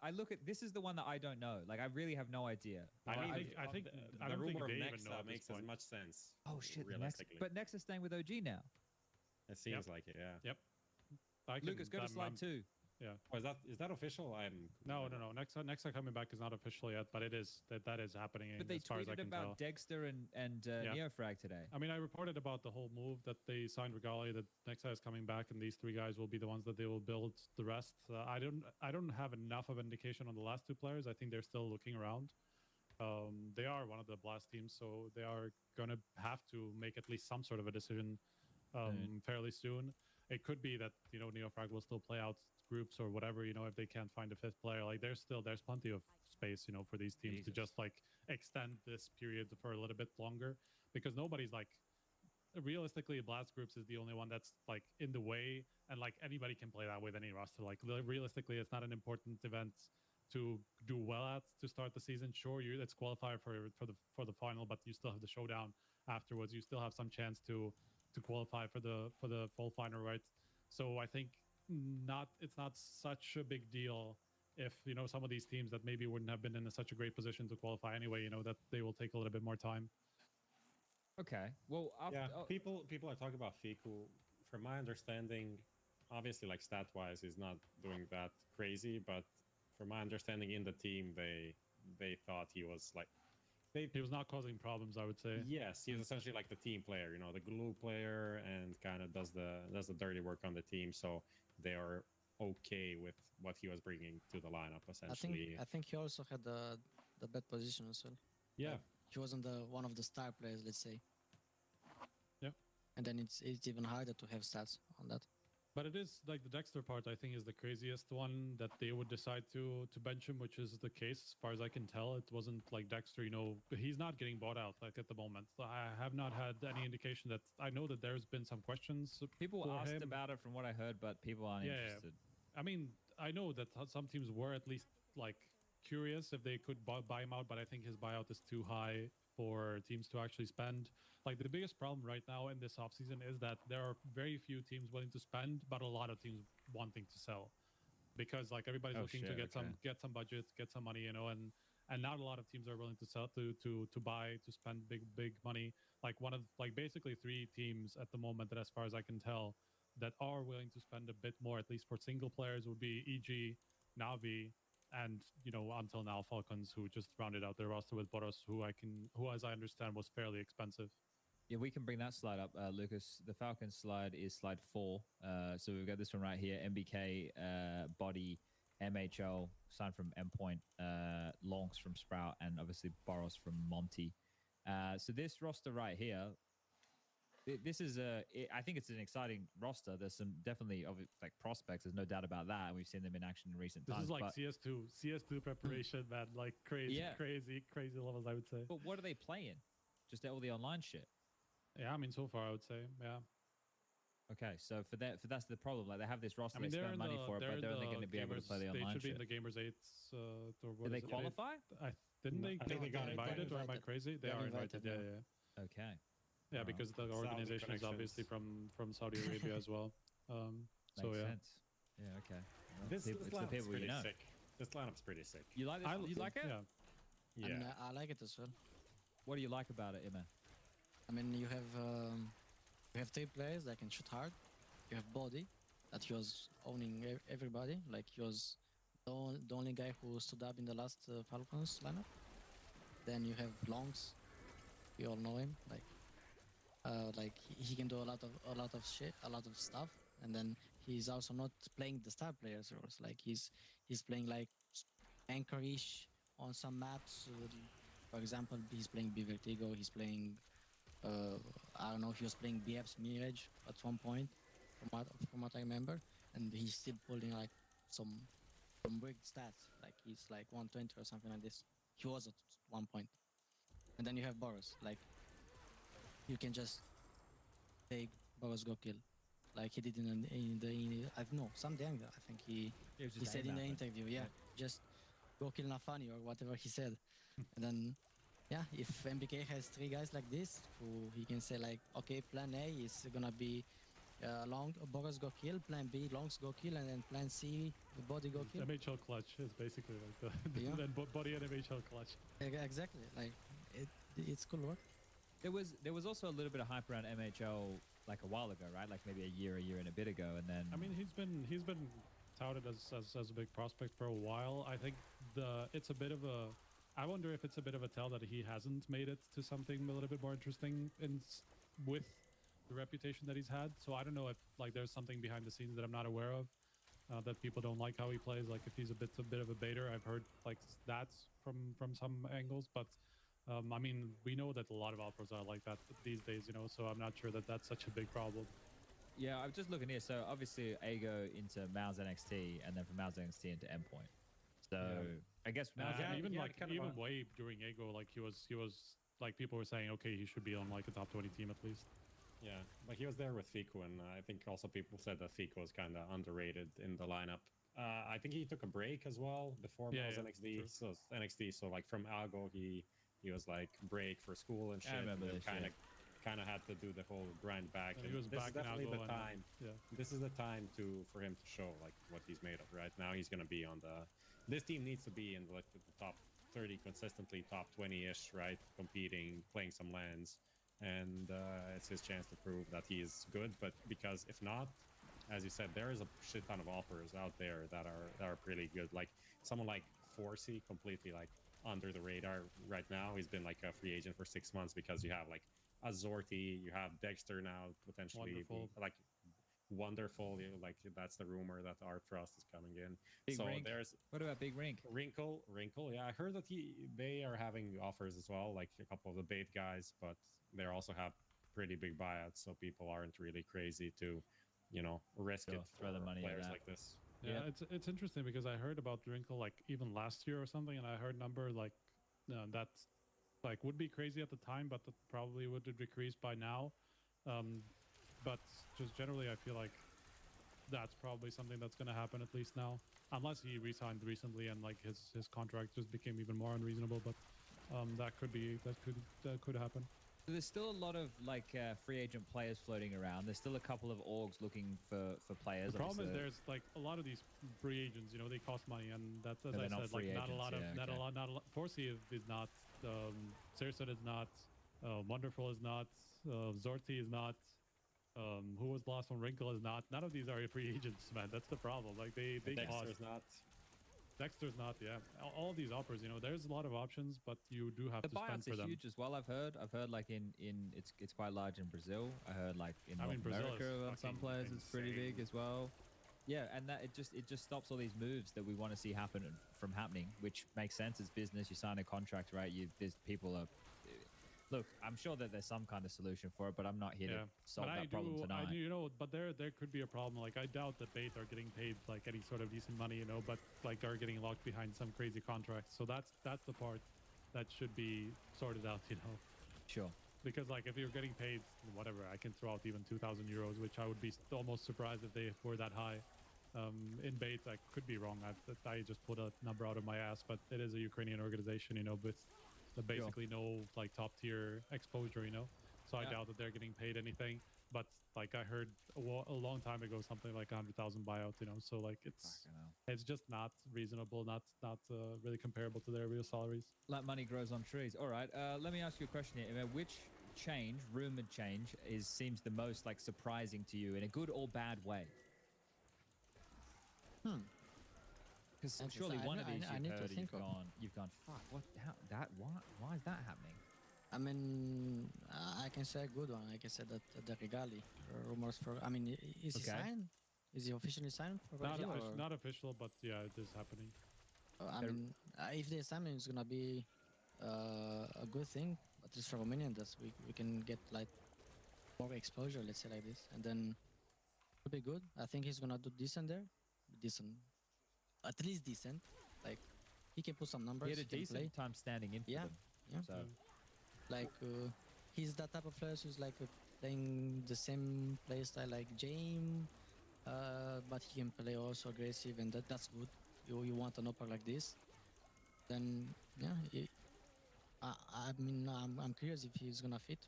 I look at this is the one that I don't know. Like I really have no idea. I Well, think I the don't think rumor of they even Nexa know at this makes as point. much sense. oh shit, realistically, but Nex is staying with OG now. it seems like it. Yeah. Yep. I can, Lucas, go to slide 2. Yeah. Oh, is that official? No. Nexa coming back is not official yet, but it is that is happening. But they as far as I tweeted can about tell. Dexter and Neofrag today. I mean, I reported about the whole move that they signed Regali, that Nexa is coming back, and these three guys will be the ones that they will build the rest. I don't have enough of indication on the last two players. I think they're still looking around. They are one of the Blast teams, so they are gonna have to make at least some sort of a decision fairly soon. It could be that Neofrag will still play out groups or whatever. If they can't find a fifth player, like there's plenty of space for these teams to just like extend this period for a little bit longer, because nobody's like realistically Blast groups is the only one that's like in the way, and like anybody can play that with any roster. Like realistically, it's not an important event to do well at to start the season. Sure, it's qualifier for the final, but you still have the showdown afterwards. You still have some chance to qualify for the full final, right? So I think it's not such a big deal if some of these teams that maybe wouldn't have been in such a great position to qualify anyway, that they will take a little bit more time. Okay. Well, people are talking about Fiku. From my understanding, obviously, like stat wise, is not doing that crazy, but from my understanding, in the team, they thought he was like. He was not causing problems, I would say. Yes, he's essentially like the team player, the glue player, and kind of does the dirty work on the team. So they are okay with what he was bringing to the lineup, essentially. I think he also had the bad position as well. Yeah, He wasn't one of the star players, let's say. Yeah. And then it's even harder to have stats on that. But it is like the Dexter part, I think, is the craziest one that they would decide to bench him, which is the case as far as I can tell. It wasn't like Dexter, he's not getting bought out like at the moment. I have not had any indication that I know that there's been some questions. people for asked him. about it from what I heard, but people aren't interested. I mean, I know that some teams were at least like curious if they could buy him out, but I think his buyout is too high for teams to actually spend. Like the biggest problem right now in this offseason is that there are very few teams willing to spend, but a lot of teams wanting to sell, because like everybody's looking to get some budget, get some money, and not a lot of teams are willing to sell to buy, to spend big money. Like basically three teams at the moment that, as far as I can tell, that are willing to spend a bit more, at least for single players, would be EG, Navi, and until now Falcons, who just rounded out their roster with Boros, who as I understand was fairly expensive. Yeah, we can bring that slide up, Lucas. The Falcons slide is slide 4. So we've got this one right here: MBK, Body, MHL, signed from Endpoint, Lonks from Sprout, and obviously Boros from Monty. So this roster right here, this is I think it's an exciting roster. There's some definitely like prospects. There's no doubt about that, and we've seen them in action in recent times. This is like CS2 preparation, man. Like crazy levels, I would say. But what are they playing? Just all the online shit. Yeah, I mean, so far I would say, yeah. Okay, so that's the problem. Like they have this roster, I mean, they spend money for it, but they're only going to be able to gamers, play the online They should be shit. in the Gamers 8s. Or what Did they is it? qualify? Didn't they I think they got invited, or am I invited. crazy? They are invited, yeah. Okay. Yeah, because the organization is obviously from Saudi Arabia as well. So Makes yeah. sense. Yeah, okay. Well, This it's the lineup's people pretty you know. sick. This lineup's pretty sick. You like this? You like it? Yeah. Yeah. I mean, I like it as well. What do you like about it, Emma? I mean, you have 3 players that can shoot hard. You have Body, that he was owning everybody. Like he was the only guy who stood up in the last Falcons lineup. Then you have Longs. We all know him. Like he can do a lot of shit, a lot of stuff. And then he's also not playing the star players roles. Like he's playing like anchor-ish on some maps. For example, he's playing B Vertigo. He's playing I don't know. He was playing BF's Mirage at one point, from what I remember, and he's still pulling like some weird stats. Like he's like 120 or something like this. He was at one point. And then you have Boros. Like you can just take Boros go kill, like he did in the I don't know, some ago. I think he said in the interview, just go kill Nafani or whatever he said. And then yeah, if MBK has 3 guys like this, who he can say like, okay, plan A is gonna be long Boros go kill, plan B longs go kill, and then plan C the Body go kill. MHL clutch is basically like the then Body and MHL clutch. Exactly, like it's cool work. There was also a little bit of hype around MHL like a while ago, right? Like maybe a year and a bit ago, and then I mean, he's been touted as a big prospect for a while. I think it's a bit of a. I wonder if it's a bit of a tell that he hasn't made it to something a little bit more interesting with the reputation that he's had. So I don't know if like there's something behind the scenes that I'm not aware of, that people don't like how he plays. Like if he's a bit of a baiter. I've heard like that's from some angles, but I mean, we know that a lot of Alpros are like that these days, you know. So I'm not sure that that's such a big problem. Yeah, I'm just looking here. So obviously, Ago into Mouse NXT, and then from Mouse NXT into Endpoint. So I guess even way during Ego, like he was like people were saying, okay, he should be on like a top 20 team at least. Yeah, but he was there with Fiku, and I think also people said that Fiku was kind of underrated in the lineup. I think he took a break as well before NXT. True. So NXT, so like from Algo, he was like break for school and shit. I remember and this, kind of had to do the whole grind back. Yeah, he was this back is definitely in Algo the time. yeah. This is the time for him to show like what he's made of. Right now, he's gonna be on the. This team needs to be in like the top 30 consistently, top 20-ish, right? Competing, playing some lands, and it's his chance to prove that he is good. But because if not, as you said, there is a shit ton of offers out there that are pretty good. Like someone like Forsey, completely like under the radar right now. He's been like a free agent for 6 months because you have like Azorti, you have Dexter now potentially like wonderful. You know, like that's the rumor that Art Trust is coming in. Big so Rink. there's What about Big Rink? Wrinkle. Yeah, I heard that they are having offers as well, like a couple of the bait guys, but they also have pretty big buyouts, so people aren't really crazy to, you know, risk it for throw the money players at that. like this. Yeah, it's interesting because I heard about Wrinkle like even last year or something, and I heard number like that's like would be crazy at the time, but that probably would have decreased by now. But just generally, I feel like that's probably something that's going to happen at least now, unless he re-signed recently and like his contract just became even more unreasonable. But that could happen. There's still a lot of like free agent players floating around. There's still a couple of orgs looking for players. The problem is there's like a lot of these free agents, you know, they cost money, and that's as I said, like not a lot of not a lot. Forsey is not, Sarasot is not, Wonderful is not, Zorti is not. Who was the last one? Wrinkle is not. None of these are free agents, man. That's the problem. Like they Dexter's not. Dexter's not. Yeah, all these offers. You know, there's a lot of options, but you do have to spend for them. The buyouts are huge as well. I've heard like in it's quite large in Brazil. I heard like in North America on some players it's pretty big as well. Yeah, and that it just stops all these moves that we want to see happen from happening, which makes sense. It's business. You sign a contract, right? There's people are. Look, I'm sure that there's some kind of solution for it, but I'm not here to solve that problem tonight. You know, but there could be a problem. Like, I doubt that Bait are getting paid like any sort of decent money, you know, but like are getting locked behind some crazy contracts. So that's the part that should be sorted out, you know. Sure. Because like if you're getting paid whatever, I can throw out even 2,000 euros, which I would be almost surprised if they were that high. In bait, I could be wrong. I just put a number out of my ass, but it is a Ukrainian organization, you know, with basically no like top tier exposure, you know. So I doubt that they're getting paid anything. But like I heard a long time ago, something like 100,000 buyout, you know. So like it's just not reasonable, not really comparable to their real salaries. Like money grows on trees. All right. Let me ask you a question here. Which change, rumored change, seems the most like surprising to you in a good or bad way? Because surely one of these you've heard, you've gone, fuck, what, how, that, why is that happening? I mean, I can say a good one. I can say that the Regali rumors for. I mean, is he signed? Is he officially signed for Regali? Not official, but yeah, it is happening. I mean, if they sign him, it's gonna be a good thing. At least for Romanian, that we can get like more exposure. Let's say like this, and then it'll be good. I think he's gonna do decent there. Decent, at least decent. Like he can put some numbers. He had a decent time standing in for them. Yeah. So. Like he's that type of player who's like playing the same play style like James, but he can play also aggressive, and that's good. You want an upper like this, then yeah. I mean, I'm curious if he's gonna fit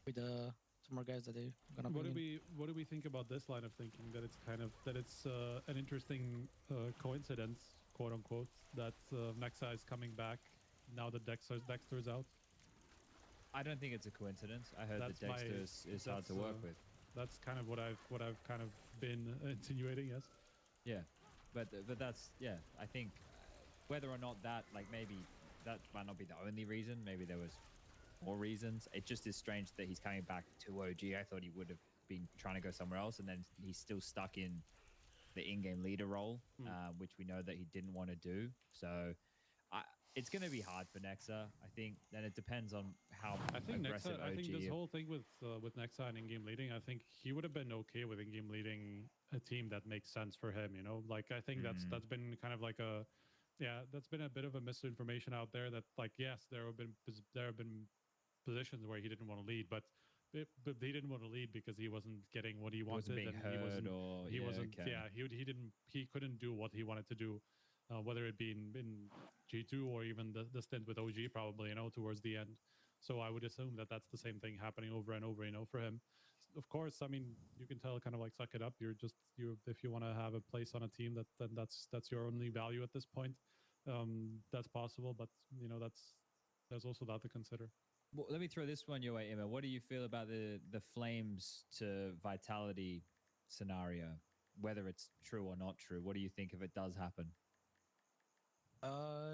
with the two more guys that they're gonna bring What do we think about this line of thinking? That it's an interesting coincidence, quote unquote, that Nexa is coming back now that Dexter's out. I don't think it's a coincidence. I heard that Dexter is hard to work with. That's kind of what I've kind of been insinuating. Yes. Yeah, but that's I think whether or not that maybe that might not be the only reason. Maybe there was more reasons. It just is strange that he's coming back to OG. I thought he would have been trying to go somewhere else, and then he's still stuck in the in-game leader role, which we know that he didn't want to do. So. It's going to be hard for Nexa, I think. Then it depends on how aggressive OG. I think this whole thing with Nexa and in-game leading, I think he would have been okay with in-game leading a team that makes sense for him. You know, like I think that's been kind of like that's been a bit of a misinformation out there. That like yes, there have been positions where he didn't want to lead, but he didn't want to lead because he wasn't getting what he wanted, he couldn't do what he wanted to do. Whether it be in G2 or even the stint with OG, probably, you know, towards the end. So I would assume that that's the same thing happening over and over, you know, for him. Of course, I mean, you can tell kind of like suck it up. If you want to have a place on a team, then that's your only value at this point. That's possible, but you know, there's also that to consider. Well, let me throw this one your way, Emma. What do you feel about the Flames to Vitality scenario? Whether it's true or not true, what do you think if it does happen?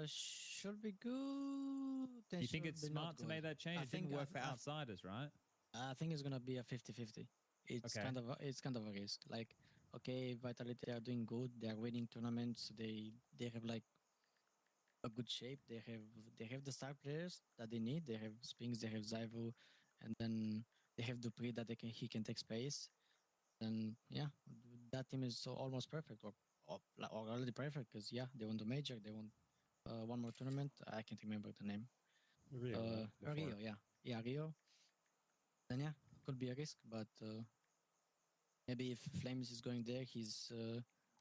Should be good. Do you think it's smart to make that change? It didn't work for outsiders, right? I think it's gonna be a 50-50. It's kind of a risk. Like, okay, Vitality are doing good. They are winning tournaments. They have like a good shape. They have the star players that they need. They have Spinks. They have Zyvu, and then they have Dupree that he can take space. And yeah, that team is almost perfect or already perfect because they won the major. They won one more tournament. I can't remember the name. Rio. Rio. Then could be a risk, but maybe if Flames is going there,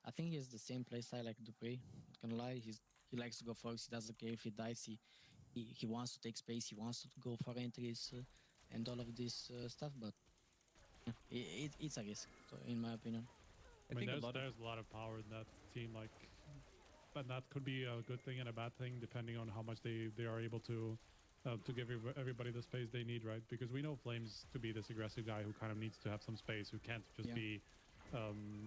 I think he has the same playstyle like Dupree. Not gonna lie, he likes to go first. He doesn't care if he dies. He wants to take space. He wants to go for entries and all of this stuff. But it's a risk, in my opinion. I mean, there's a lot of power in that team, like, but that could be a good thing and a bad thing depending on how much they are able to give everybody the space they need, right? Because we know Flames to be this aggressive guy who kind of needs to have some space, who can't just be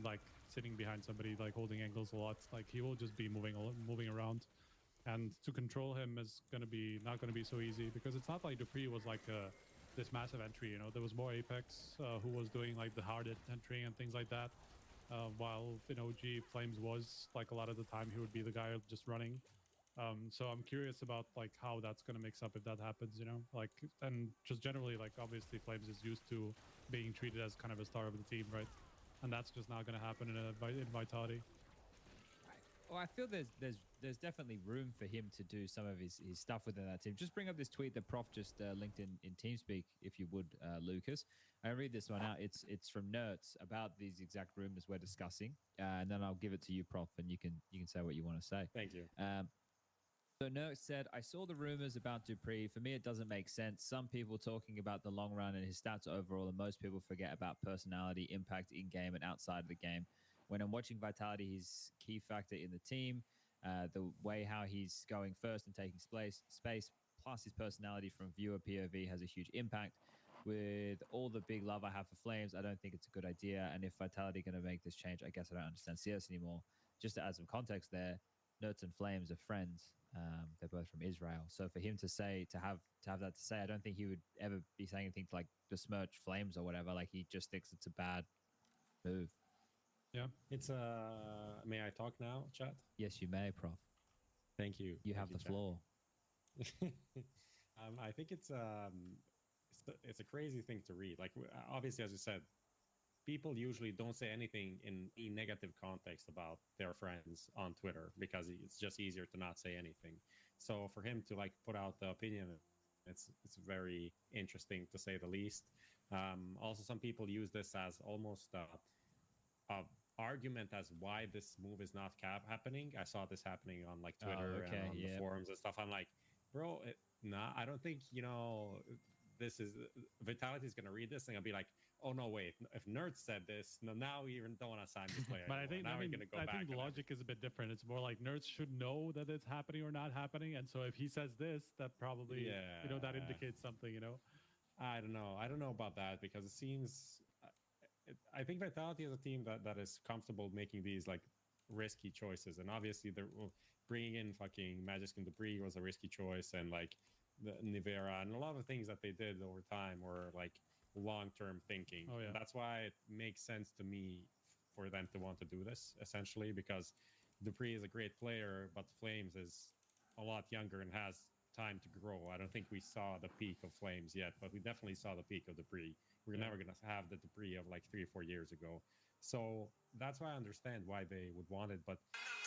like sitting behind somebody, like holding angles a lot. Like he will just be moving around, and to control him is not going to be so easy because it's not like Dupree was like this massive entry. You know, there was more Apex who was doing like the hard entry and things like that. While in OG, Flames was like a lot of the time he would be the guy just running. So I'm curious about like how that's going to mix up if that happens, you know, like, and just generally, like, obviously Flames is used to being treated as kind of a star of the team, right? And that's just not going to happen in Vitality. Well, I feel there's definitely room for him to do some of his stuff within that team. Just bring up this tweet that Prof just linked in TeamSpeak, if you would, Lucas. I read this one out. It's from Nerds about these exact rumors we're discussing, and then I'll give it to you, Prof, and you can say what you want to say. Thank you. So Nurk said, I saw the rumors about Dupree. For me, it doesn't make sense. Some people talking about the long run and his stats overall, and most people forget about personality, impact in-game and outside of the game. When I'm watching Vitality, he's key factor in the team. The way how he's going first and taking space, plus his personality from viewer POV has a huge impact. With all the big love I have for Flames, I don't think it's a good idea. And if Vitality going to make this change, I guess I don't understand CS anymore. Just to add some context there, Nerds and Flames are friends. They're both from Israel. So for him to have that to say, I don't think he would ever be saying anything to like besmirch Flames or whatever. Like he just thinks it's a bad move. Yeah. It's may I talk now, chat? Yes, you may, Prof. Thank you. You have the floor. I think it's a crazy thing to read. Like obviously, as you said, people usually don't say anything in a negative context about their friends on Twitter because it's just easier to not say anything. So for him to like put out the opinion, it's very interesting to say the least. Also, some people use this as almost a argument as why this move is not happening. I saw this happening on like Twitter and on the forums and stuff. I'm like, bro, I don't think this is Vitality is going to read this and I'll be like, oh no, wait, if Nerds said this, no, now we even don't want to sign this player. But I think now we're going to go back. I think the logic is a bit different. It's more like Nerds should know that it's happening or not happening, and so if he says this, that probably that indicates something. I don't know about that because it seems. I think Vitality is a team that is comfortable making these like risky choices, and obviously they're bringing in fucking Magic and Dupree was a risky choice, and like the Nivera and a lot of things that they did over time were like long-term thinking. Oh, yeah. That's why it makes sense to me for them to want to do this essentially because Dupree is a great player, but Flames is a lot younger and has time to grow. I don't think we saw the peak of Flames yet, but we definitely saw the peak of Dupree. We're never going to have the Dupree of like 3 or 4 years ago. So that's why I understand why they would want it. But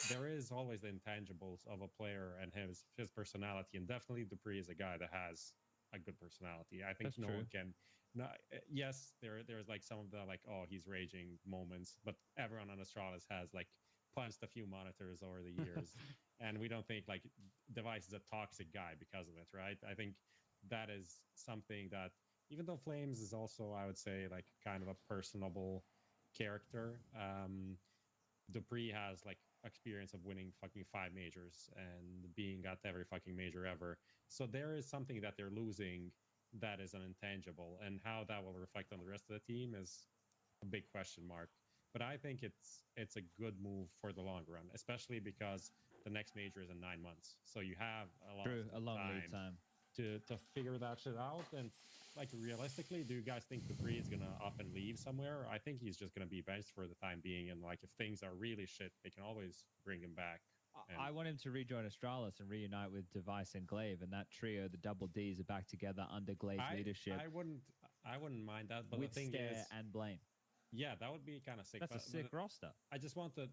there is always the intangibles of a player and his personality. And definitely Dupree is a guy that has a good personality. I think one can. No, yes, there's like some of the like, oh, he's raging moments, but everyone on Astralis has like punched a few monitors over the years. And we don't think like Device is a toxic guy because of it, right? I think that is something that, even though Flames is also, I would say, like kind of a personable character, Dupree has like experience of winning fucking 5 majors and being at every fucking major ever. So there is something that they're losing that is an intangible, and how that will reflect on the rest of the team is a big question mark. But I think it's a good move for the long run, especially because the next major is in 9 months. So you have a long lead time to figure that shit out. And like realistically, do you guys think Dupree is gonna up and leave somewhere? I think he's just gonna be benched for the time being. And like if things are really shit, they can always bring him back. I want him to rejoin Astralis and reunite with Device and Glaive, and that trio, the double Ds, are back together under Glaive's leadership. I wouldn't mind that, but with the thing Stare is, and Blame. Yeah, that would be kind of sick. That's a sick roster. I just want to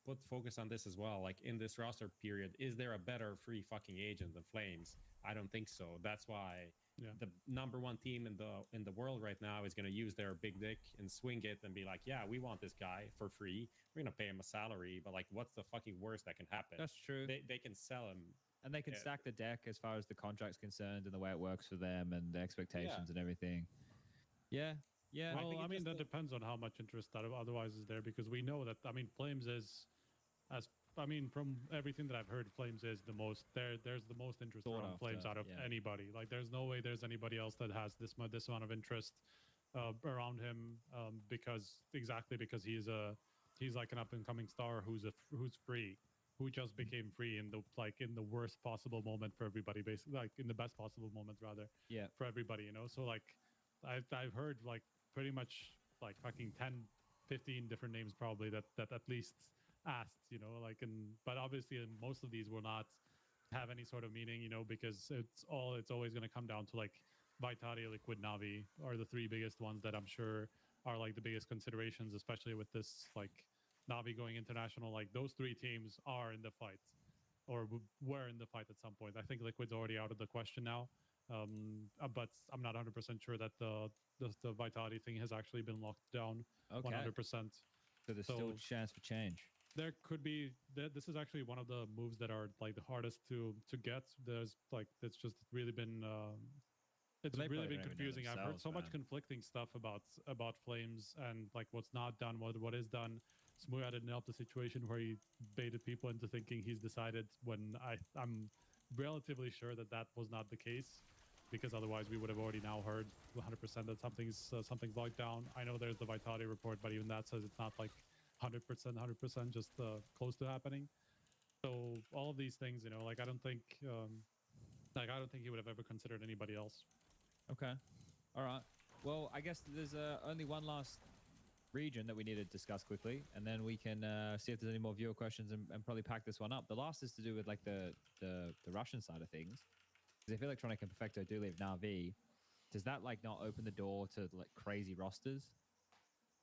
put focus on this as well. Like in this roster period, is there a better free fucking agent than Flames? I don't think so. That's why the number 1 team in the world right now is going to use their big dick and swing it and be like, yeah, we want this guy for free. We're going to pay him a salary, but like, what's the fucking worst that can happen? That's true. They can sell him. And they can stack the deck as far as the contract's concerned and the way it works for them and the expectations and everything. Yeah. Yeah. Well, I mean, that depends on how much interest that otherwise is there, because we know that, I mean, Flames is, from everything that I've heard, Flames is the most, there's the most interest around Flames out of anybody. Like, there's no way there's anybody else that has this amount of interest around him, because he's like an up and coming star who's free, who just became free in the worst possible moment for everybody, basically, like in the best possible moment rather, for everybody, So like, I've heard like pretty much like fucking 10, 15 different names probably that at least asked, but obviously most of these will not have any sort of meaning, because it's always going to come down to like Vitality, Liquid, Navi are the 3 biggest ones that I'm sure are like the biggest considerations, especially with this like Navi going international, like those three teams are in the fight, or were in the fight at some point. I think Liquid's already out of the question now, but I'm not 100% sure that the Vitality thing has actually been locked down 100%. So there's still a chance for change. There could be. This is actually one of the moves that are like the hardest to get. There's like it's just really been. It's really been confusing. I've heard so much conflicting stuff about Flames and like what's not done, what is done. Smooya didn't help the situation where he baited people into thinking he's decided when I'm relatively sure that was not the case, because otherwise we would have already now heard 100% that something's locked down. I know there's the Vitality report, but even that says it's not like 100%, just close to happening. So all of these things, like I don't think he would have ever considered anybody else. Okay. All right. Well, I guess there's only one last region that we need to discuss quickly, and then we can see if there's any more viewer questions and probably pack this one up. The last is to do with like the Russian side of things. Because if Electronic and Perfecto do leave Na'Vi, does that like not open the door to like crazy rosters?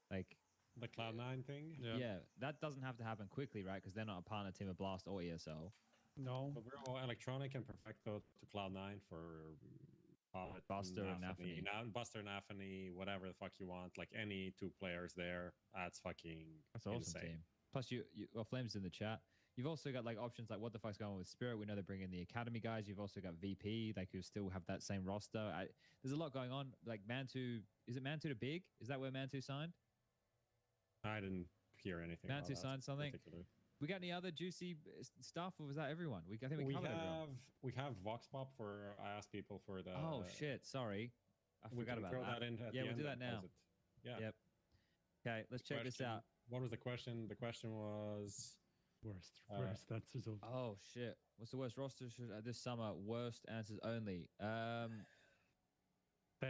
Like the Cloud9 thing? Yeah, that doesn't have to happen quickly, right? Because they're not a partner team of Blast or ESL. No. But we're all Electronic and Perfecto to Cloud9 for Buster and Nafany. Buster and Nafany, whatever the fuck you want. Like any two players there, that's fucking awesome insane. Team. Plus, well, Flames in the chat. You've also got like options like what the fuck's going on with Spirit. We know they're bringing the Academy guys. You've also got VP, like who still have that same roster. There's a lot going on. Like Mantu, is it Mantu to Big? Is that where Mantu signed? I didn't hear anything. Mantu signed something. We got any other juicy stuff, or was that everyone? I think we covered everyone. We have Vox Pop for. I asked people for the. Oh shit! Sorry, I forgot about that. Yeah, we'll do that now. Yeah. Yep. Okay, let's check this out. What was the question? The question was worst answers only. Oh shit! What's the worst roster this summer? Worst answers only.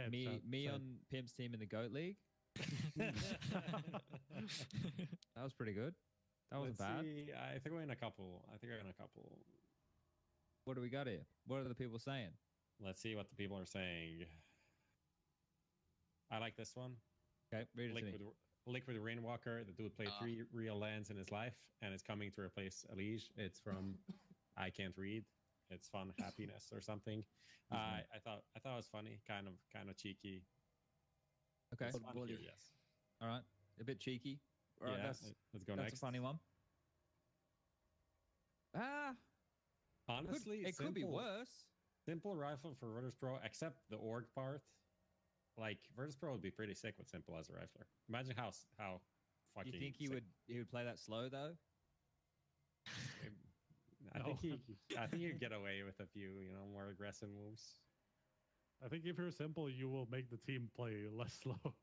Me on Pimp's team in the Goat League. That was pretty good. That wasn't bad. I think we're in a couple. What do we got here? What are the people saying? Let's see what the people are saying. I like this one. Okay, read it to me. Liquid Rainwalker. The dude played 3 real lands in his life and is coming to replace Elige. It's from I Can't Read. It's fun, happiness or something. I thought it was funny, kind of cheeky. Okay. Here, yes. All right. A bit cheeky. All right, let's go next. That's a funny one. Honestly, it could be worse. Simple rifle for Virtus Pro, except the org part. Like Virtus Pro would be pretty sick with Simple as a rifler. Imagine how fucking. You think he would play that slow though? I think he'd get away with a few, more aggressive moves. I think if you're Simple, you will make the team play less slow.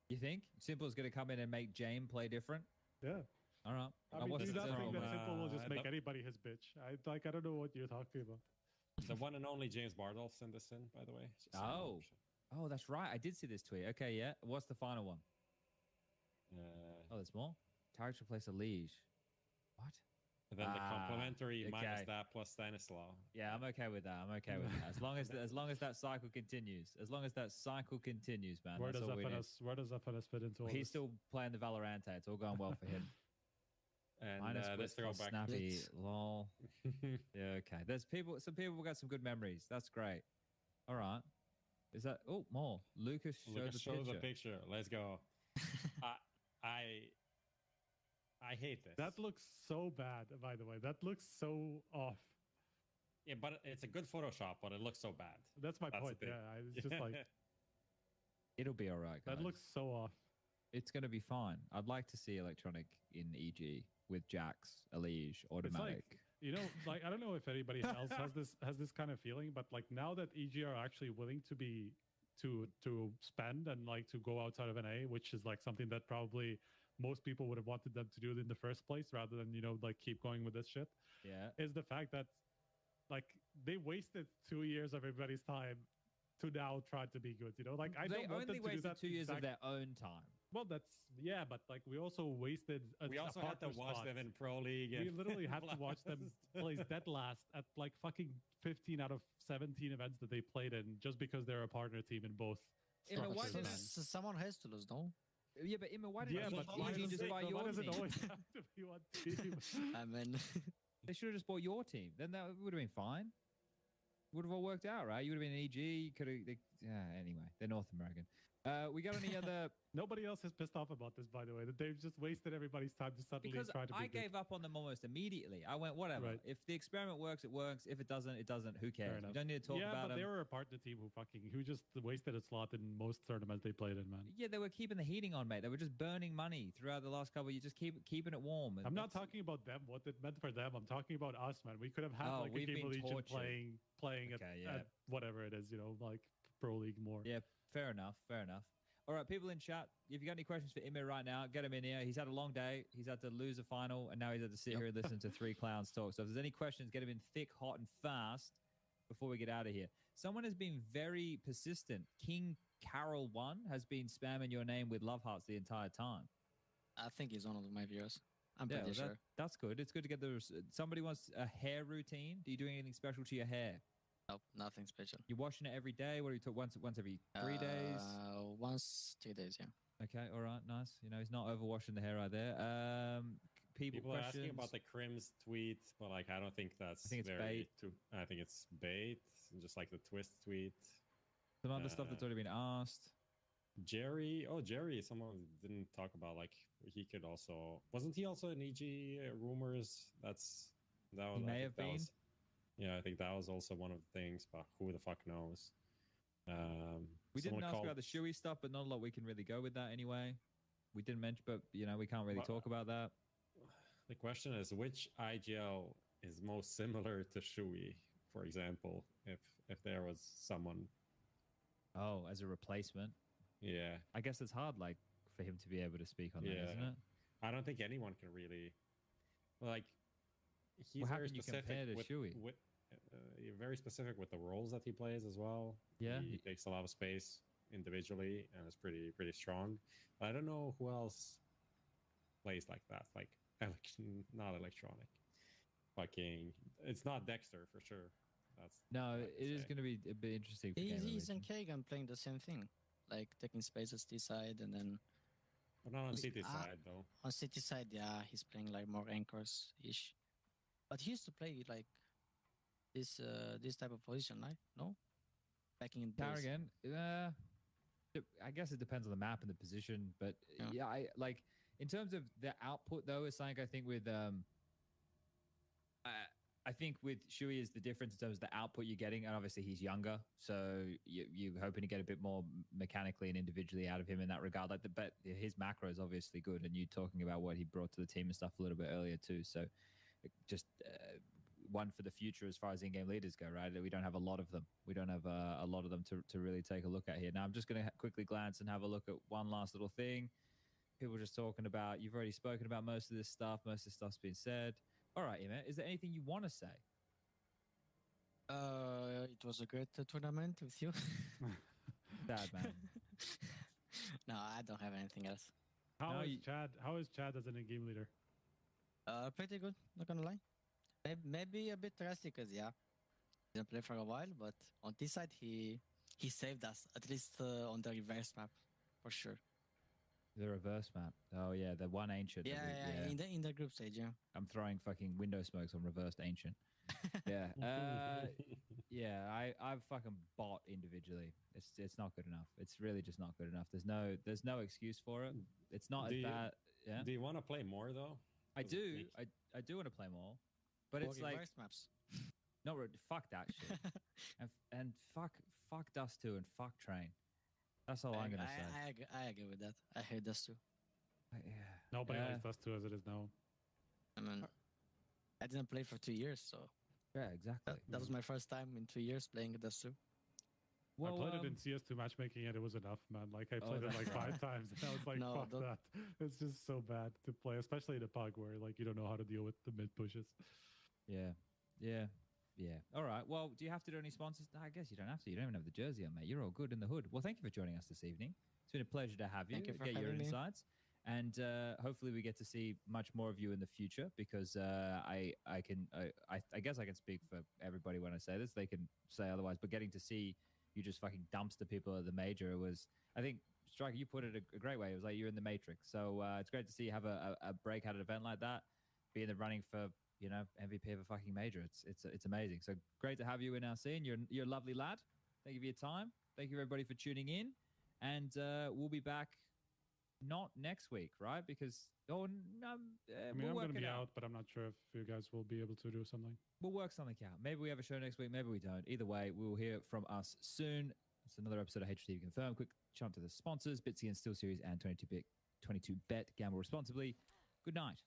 You think Simple is going to come in and make Jame play different? Yeah. All right. I mean, do you not think that Simple will just make anybody his bitch? I don't know what you're talking about. The one and only James Bardolph's in this in, by the way. Oh, that's right. I did see this tweet. Okay, yeah. What's the final one? There's more. Targets replace Elige. What? And then the complimentary minus that plus Stanislaw. Yeah, I'm okay with that. As long as that cycle continues. Man. Where does FNS fit into all He's this? still playing the Valorante. It's all going well for him. And let's throw back. Snappy, lol. Yeah, okay. Some people got some good memories. That's great. All right. Is that more? Lucas showed the picture. Let's go. I hate this. That looks so bad, by the way. That looks so off. Yeah, but it's a good Photoshop, but it looks so bad. That's my point. Yeah, it's just like... It'll be all right, guys. That looks so off. It's going to be fine. I'd like to see Electronic in EG with Jax, Elige, automatic. I don't know if anybody else has this kind of feeling, but like now that EG are actually willing to spend and like to go outside of NA, which is like something that probably most people would have wanted them to do in the first place rather than like keep going with this shit. Yeah, is the fact that like they wasted 2 years of everybody's time to now try to be good. Like I don't want them to do that. They only wasted 2 years of their own time. Well, but like we also wasted. We also had to watch them in Pro League. We literally had to watch them place dead last at like fucking 15 out of 17 events that they played in, just because they're a partner team in both. Someone has to lose, no? Yeah, but Emma, why Yeah, didn't but why EG does just buy why your does it team? always have to be one team? I mean, They should have just bought your team. Then that would have been fine. Would have all worked out, right? You would have been an EG. Could have. Anyway, they're North American. We got any other? Nobody else is pissed off about this, by the way. That they've just wasted everybody's time to suddenly Because try to be I good. gave up on them almost immediately. I went, whatever. Right. If the experiment works, it works. If it doesn't, it doesn't. Who Fair cares? enough. We don't need to talk yeah, about but them. they were a partner team who just wasted a slot in most tournaments they played in, man. Yeah, they were keeping the heating on, mate. They were just burning money throughout the last couple of years, just keeping it warm. I'm not talking about them, what it meant for them. I'm talking about us, man. We could have had like a we've Game been of Legion tortured. playing Okay, at whatever it is, like Pro League more. Yeah, fair enough. All right, people in chat, if you got any questions for Emir right now, get him in here. He's had a long day. He's had to lose a final, and now he's had to sit here and listen to three clowns talk. So if there's any questions, get him in thick, hot, and fast before we get out of here. Someone has been very persistent. King Carol 1 has been spamming your name with love hearts the entire time. I think he's one of my viewers. I'm pretty sure. That's good. It's good to get somebody wants a hair routine. Do you do anything special to your hair? Nope, nothing special. You're washing it every day? What do you talk once every 3 days? Once 2 days, yeah. Okay, all right, nice. He's not overwashing the hair right there. People are asking about the Crims tweet, but like I don't think that's. I think it's bait. I think it's bait, just like the Twist tweet. Some other stuff that's already been asked. Jerry, someone didn't talk about, like he could also, wasn't he also in EG rumors? He may have been. Yeah, I think that was also one of the things, but who the fuck knows? We didn't ask about the Shuey stuff, but not a lot we can really go with that anyway. We didn't mention, but we can't really talk about that. The question is, which IGL is most similar to Shuey, for example, if there was someone. Oh, as a replacement. Yeah. I guess it's hard, like, for him to be able to speak on that, isn't it? I don't think anyone can really, like, he's how very can you specific compare to with, Shuey? Very specific with the roles that he plays as well. Yeah. He takes a lot of space individually and is pretty strong. But I don't know who else plays like that, like not electronic. Fucking, it's not Dexter for sure. It is going to be a bit interesting. He's in Kagan playing the same thing, like taking spaces T side and then. But not on City side though. On City side, yeah, he's playing like more anchors ish. But he used to play like this type of position, right? No, backing in base. Again, I guess it depends on the map and the position, but I like in terms of the output though. Is something I think with I think with Shuey is the difference in terms of the output you're getting, and obviously he's younger, so you're hoping to get a bit more mechanically and individually out of him in that regard. But his macro is obviously good, and you talking about what he brought to the team and stuff a little bit earlier too. So just one for the future as far as in-game leaders go, right? We don't have a lot of them. We don't have a lot of them to really take a look at here. Now I'm just going to quickly glance and have a look at one last little thing. People just talking about, you've already spoken about most of this stuff. Most of this stuff's been said. All right, Emma, is there anything you want to say? It was a great tournament with you. Sad, man. No, I don't have anything else. How is Chad as an in-game leader? Pretty good, not gonna lie. Maybe a bit rusty because didn't play for a while, but on this side he saved us, at least on the reverse map, for sure. The reverse map. Oh yeah, the one ancient. Yeah. In the group stage, yeah. I'm throwing fucking window smokes on reversed ancient. Yeah. I've fucking bought individually. It's not good enough. It's really just not good enough. There's no excuse for it. It's not as bad. Yeah. Do you want to play more though? I do. I do want to play more, but it's like reverse maps. No, fuck that shit. and fuck Dust 2 and fuck Train. That's all I'm gonna say. I agree with that. I hate Dust 2. Nobody likes Dust 2 as it is now. I mean, I didn't play for 2 years, so yeah, exactly. That was my first time in 2 years playing Dust 2. Well, I played it in CS2 matchmaking and it was enough, man. Like I played it like 5 times and I was like, fuck that. It's just so bad to play, especially in a pug where like you don't know how to deal with the mid pushes. Yeah. All right. Well, do you have to do any sponsors? No, I guess you don't have to. You don't even have the jersey on, mate. You're all good in the hood. Well, thank you for joining us this evening. It's been a pleasure to have you. Thank you for get your having me. insights. And hopefully we get to see much more of you in the future because I guess I can speak for everybody when I say this. They can say otherwise, but getting to see you just fucking dumpster people at the major. It was, I think, Striker, you put it a great way. It was like you're in the Matrix. So it's great to see you have a breakout event like that, be in the running for, you know, MVP of a fucking major. It's amazing. So great to have you in our scene. You're a lovely lad. Thank you for your time. Thank you everybody for tuning in, and we'll be back not next week, right? Because I mean, we'll I'm work going to it be out. out, but I'm not sure if you guys will be able to do something. We'll work something out. Maybe we have a show next week. Maybe we don't. Either way, we'll hear from us soon. It's another episode of HTV Confirmed. Quick jump to the sponsors, Bitsy and Steel Series and 22Bet. Gamble responsibly. Good night.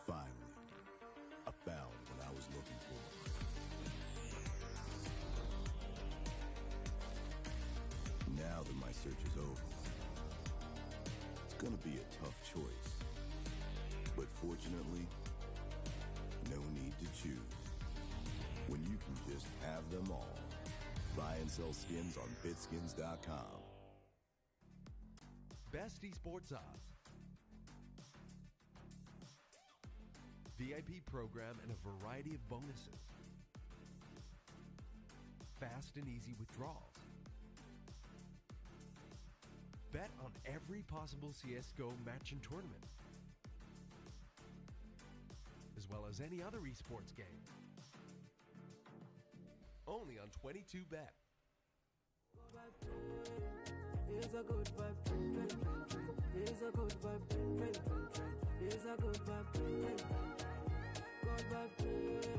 Finally, I found what I was looking for. Now that my search is over, it's gonna be a tough choice. But fortunately, no need to choose. When you can just have them all. Buy and sell skins on bitskins.com. Best esports odds. VIP program and a variety of bonuses. Fast and easy withdrawals. Bet on every possible CSGO match and tournament, as well as any other esports game. Only on 22Bet. Here's a good vibe, train, train, train, train. Here's a good vibe, train, train, train, train. Here's a good vibe, train, train, train, train. Good vibe, train, yeah.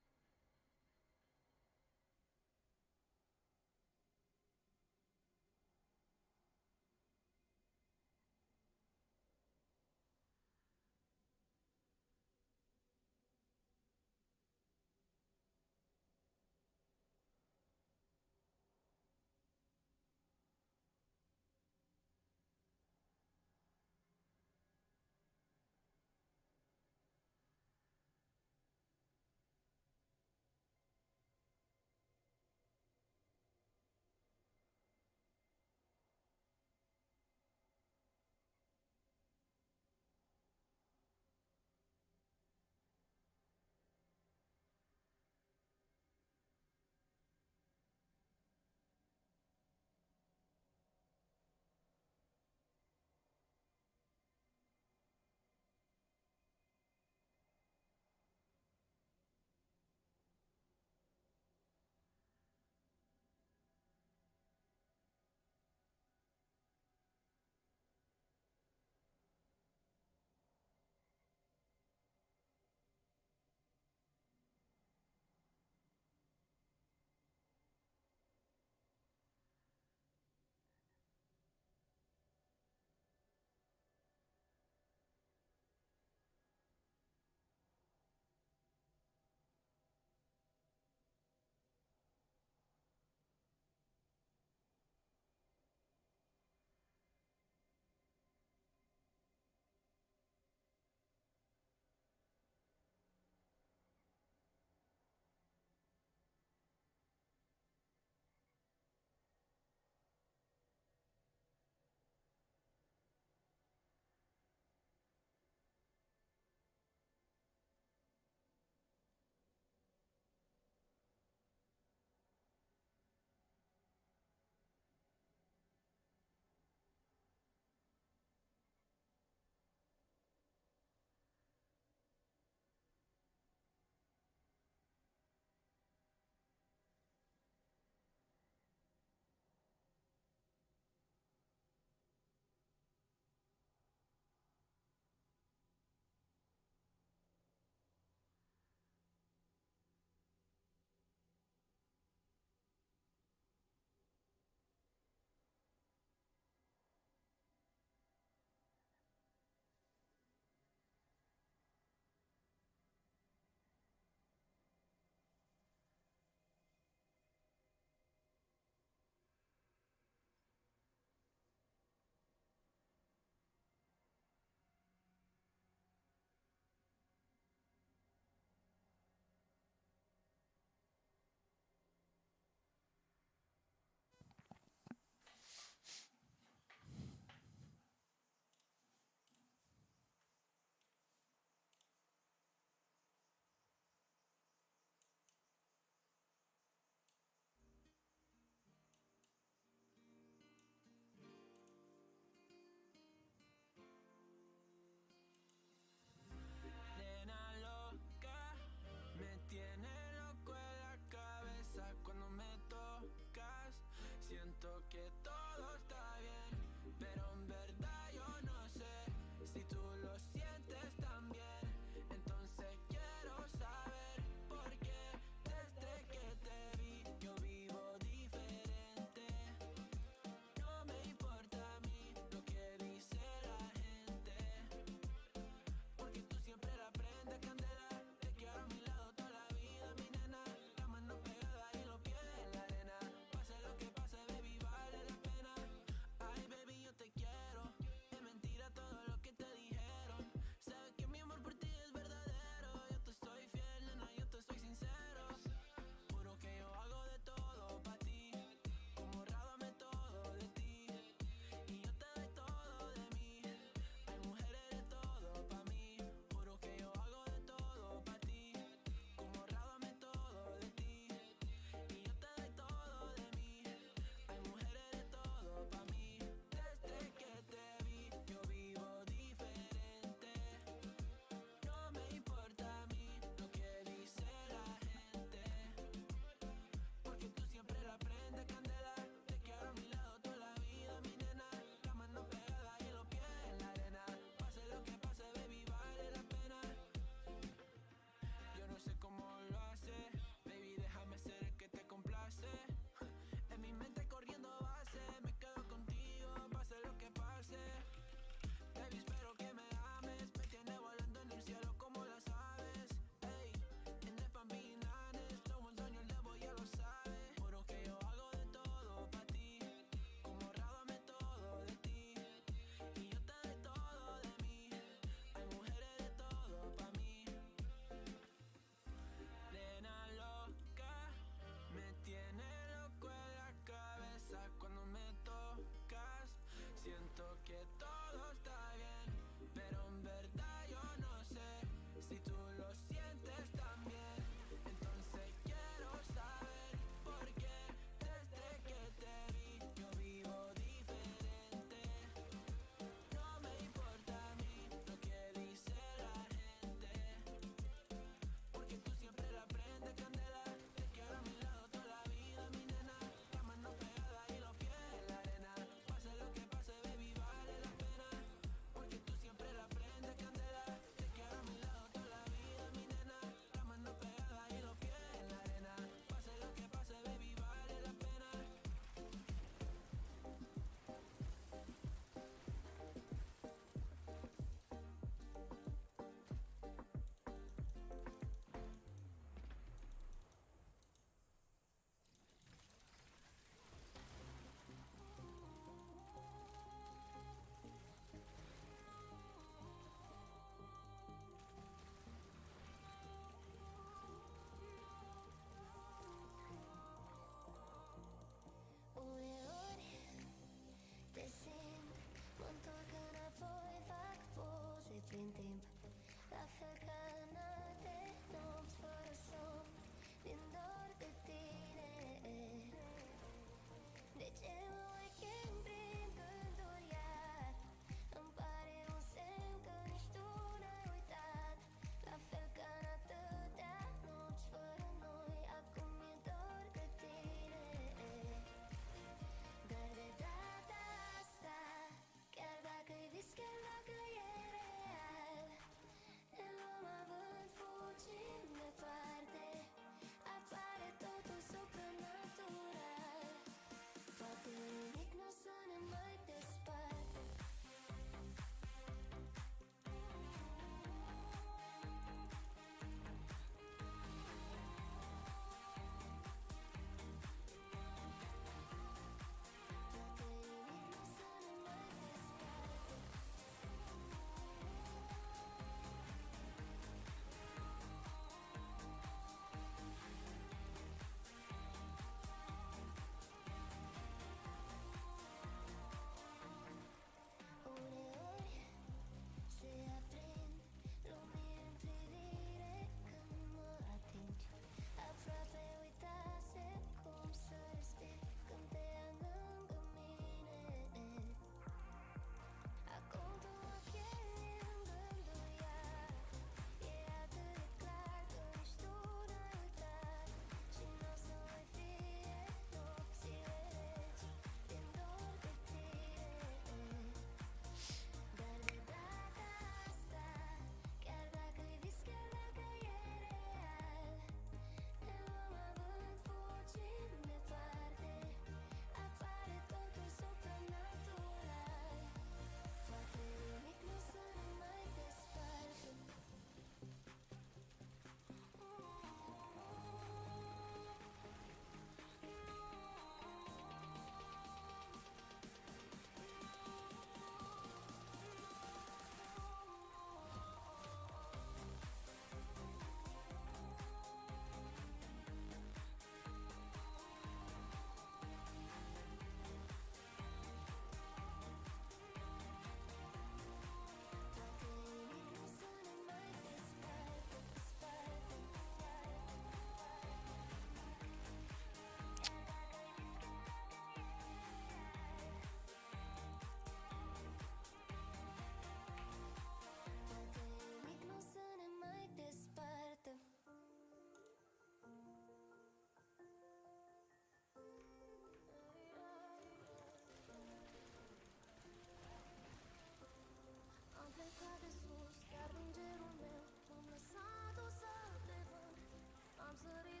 そり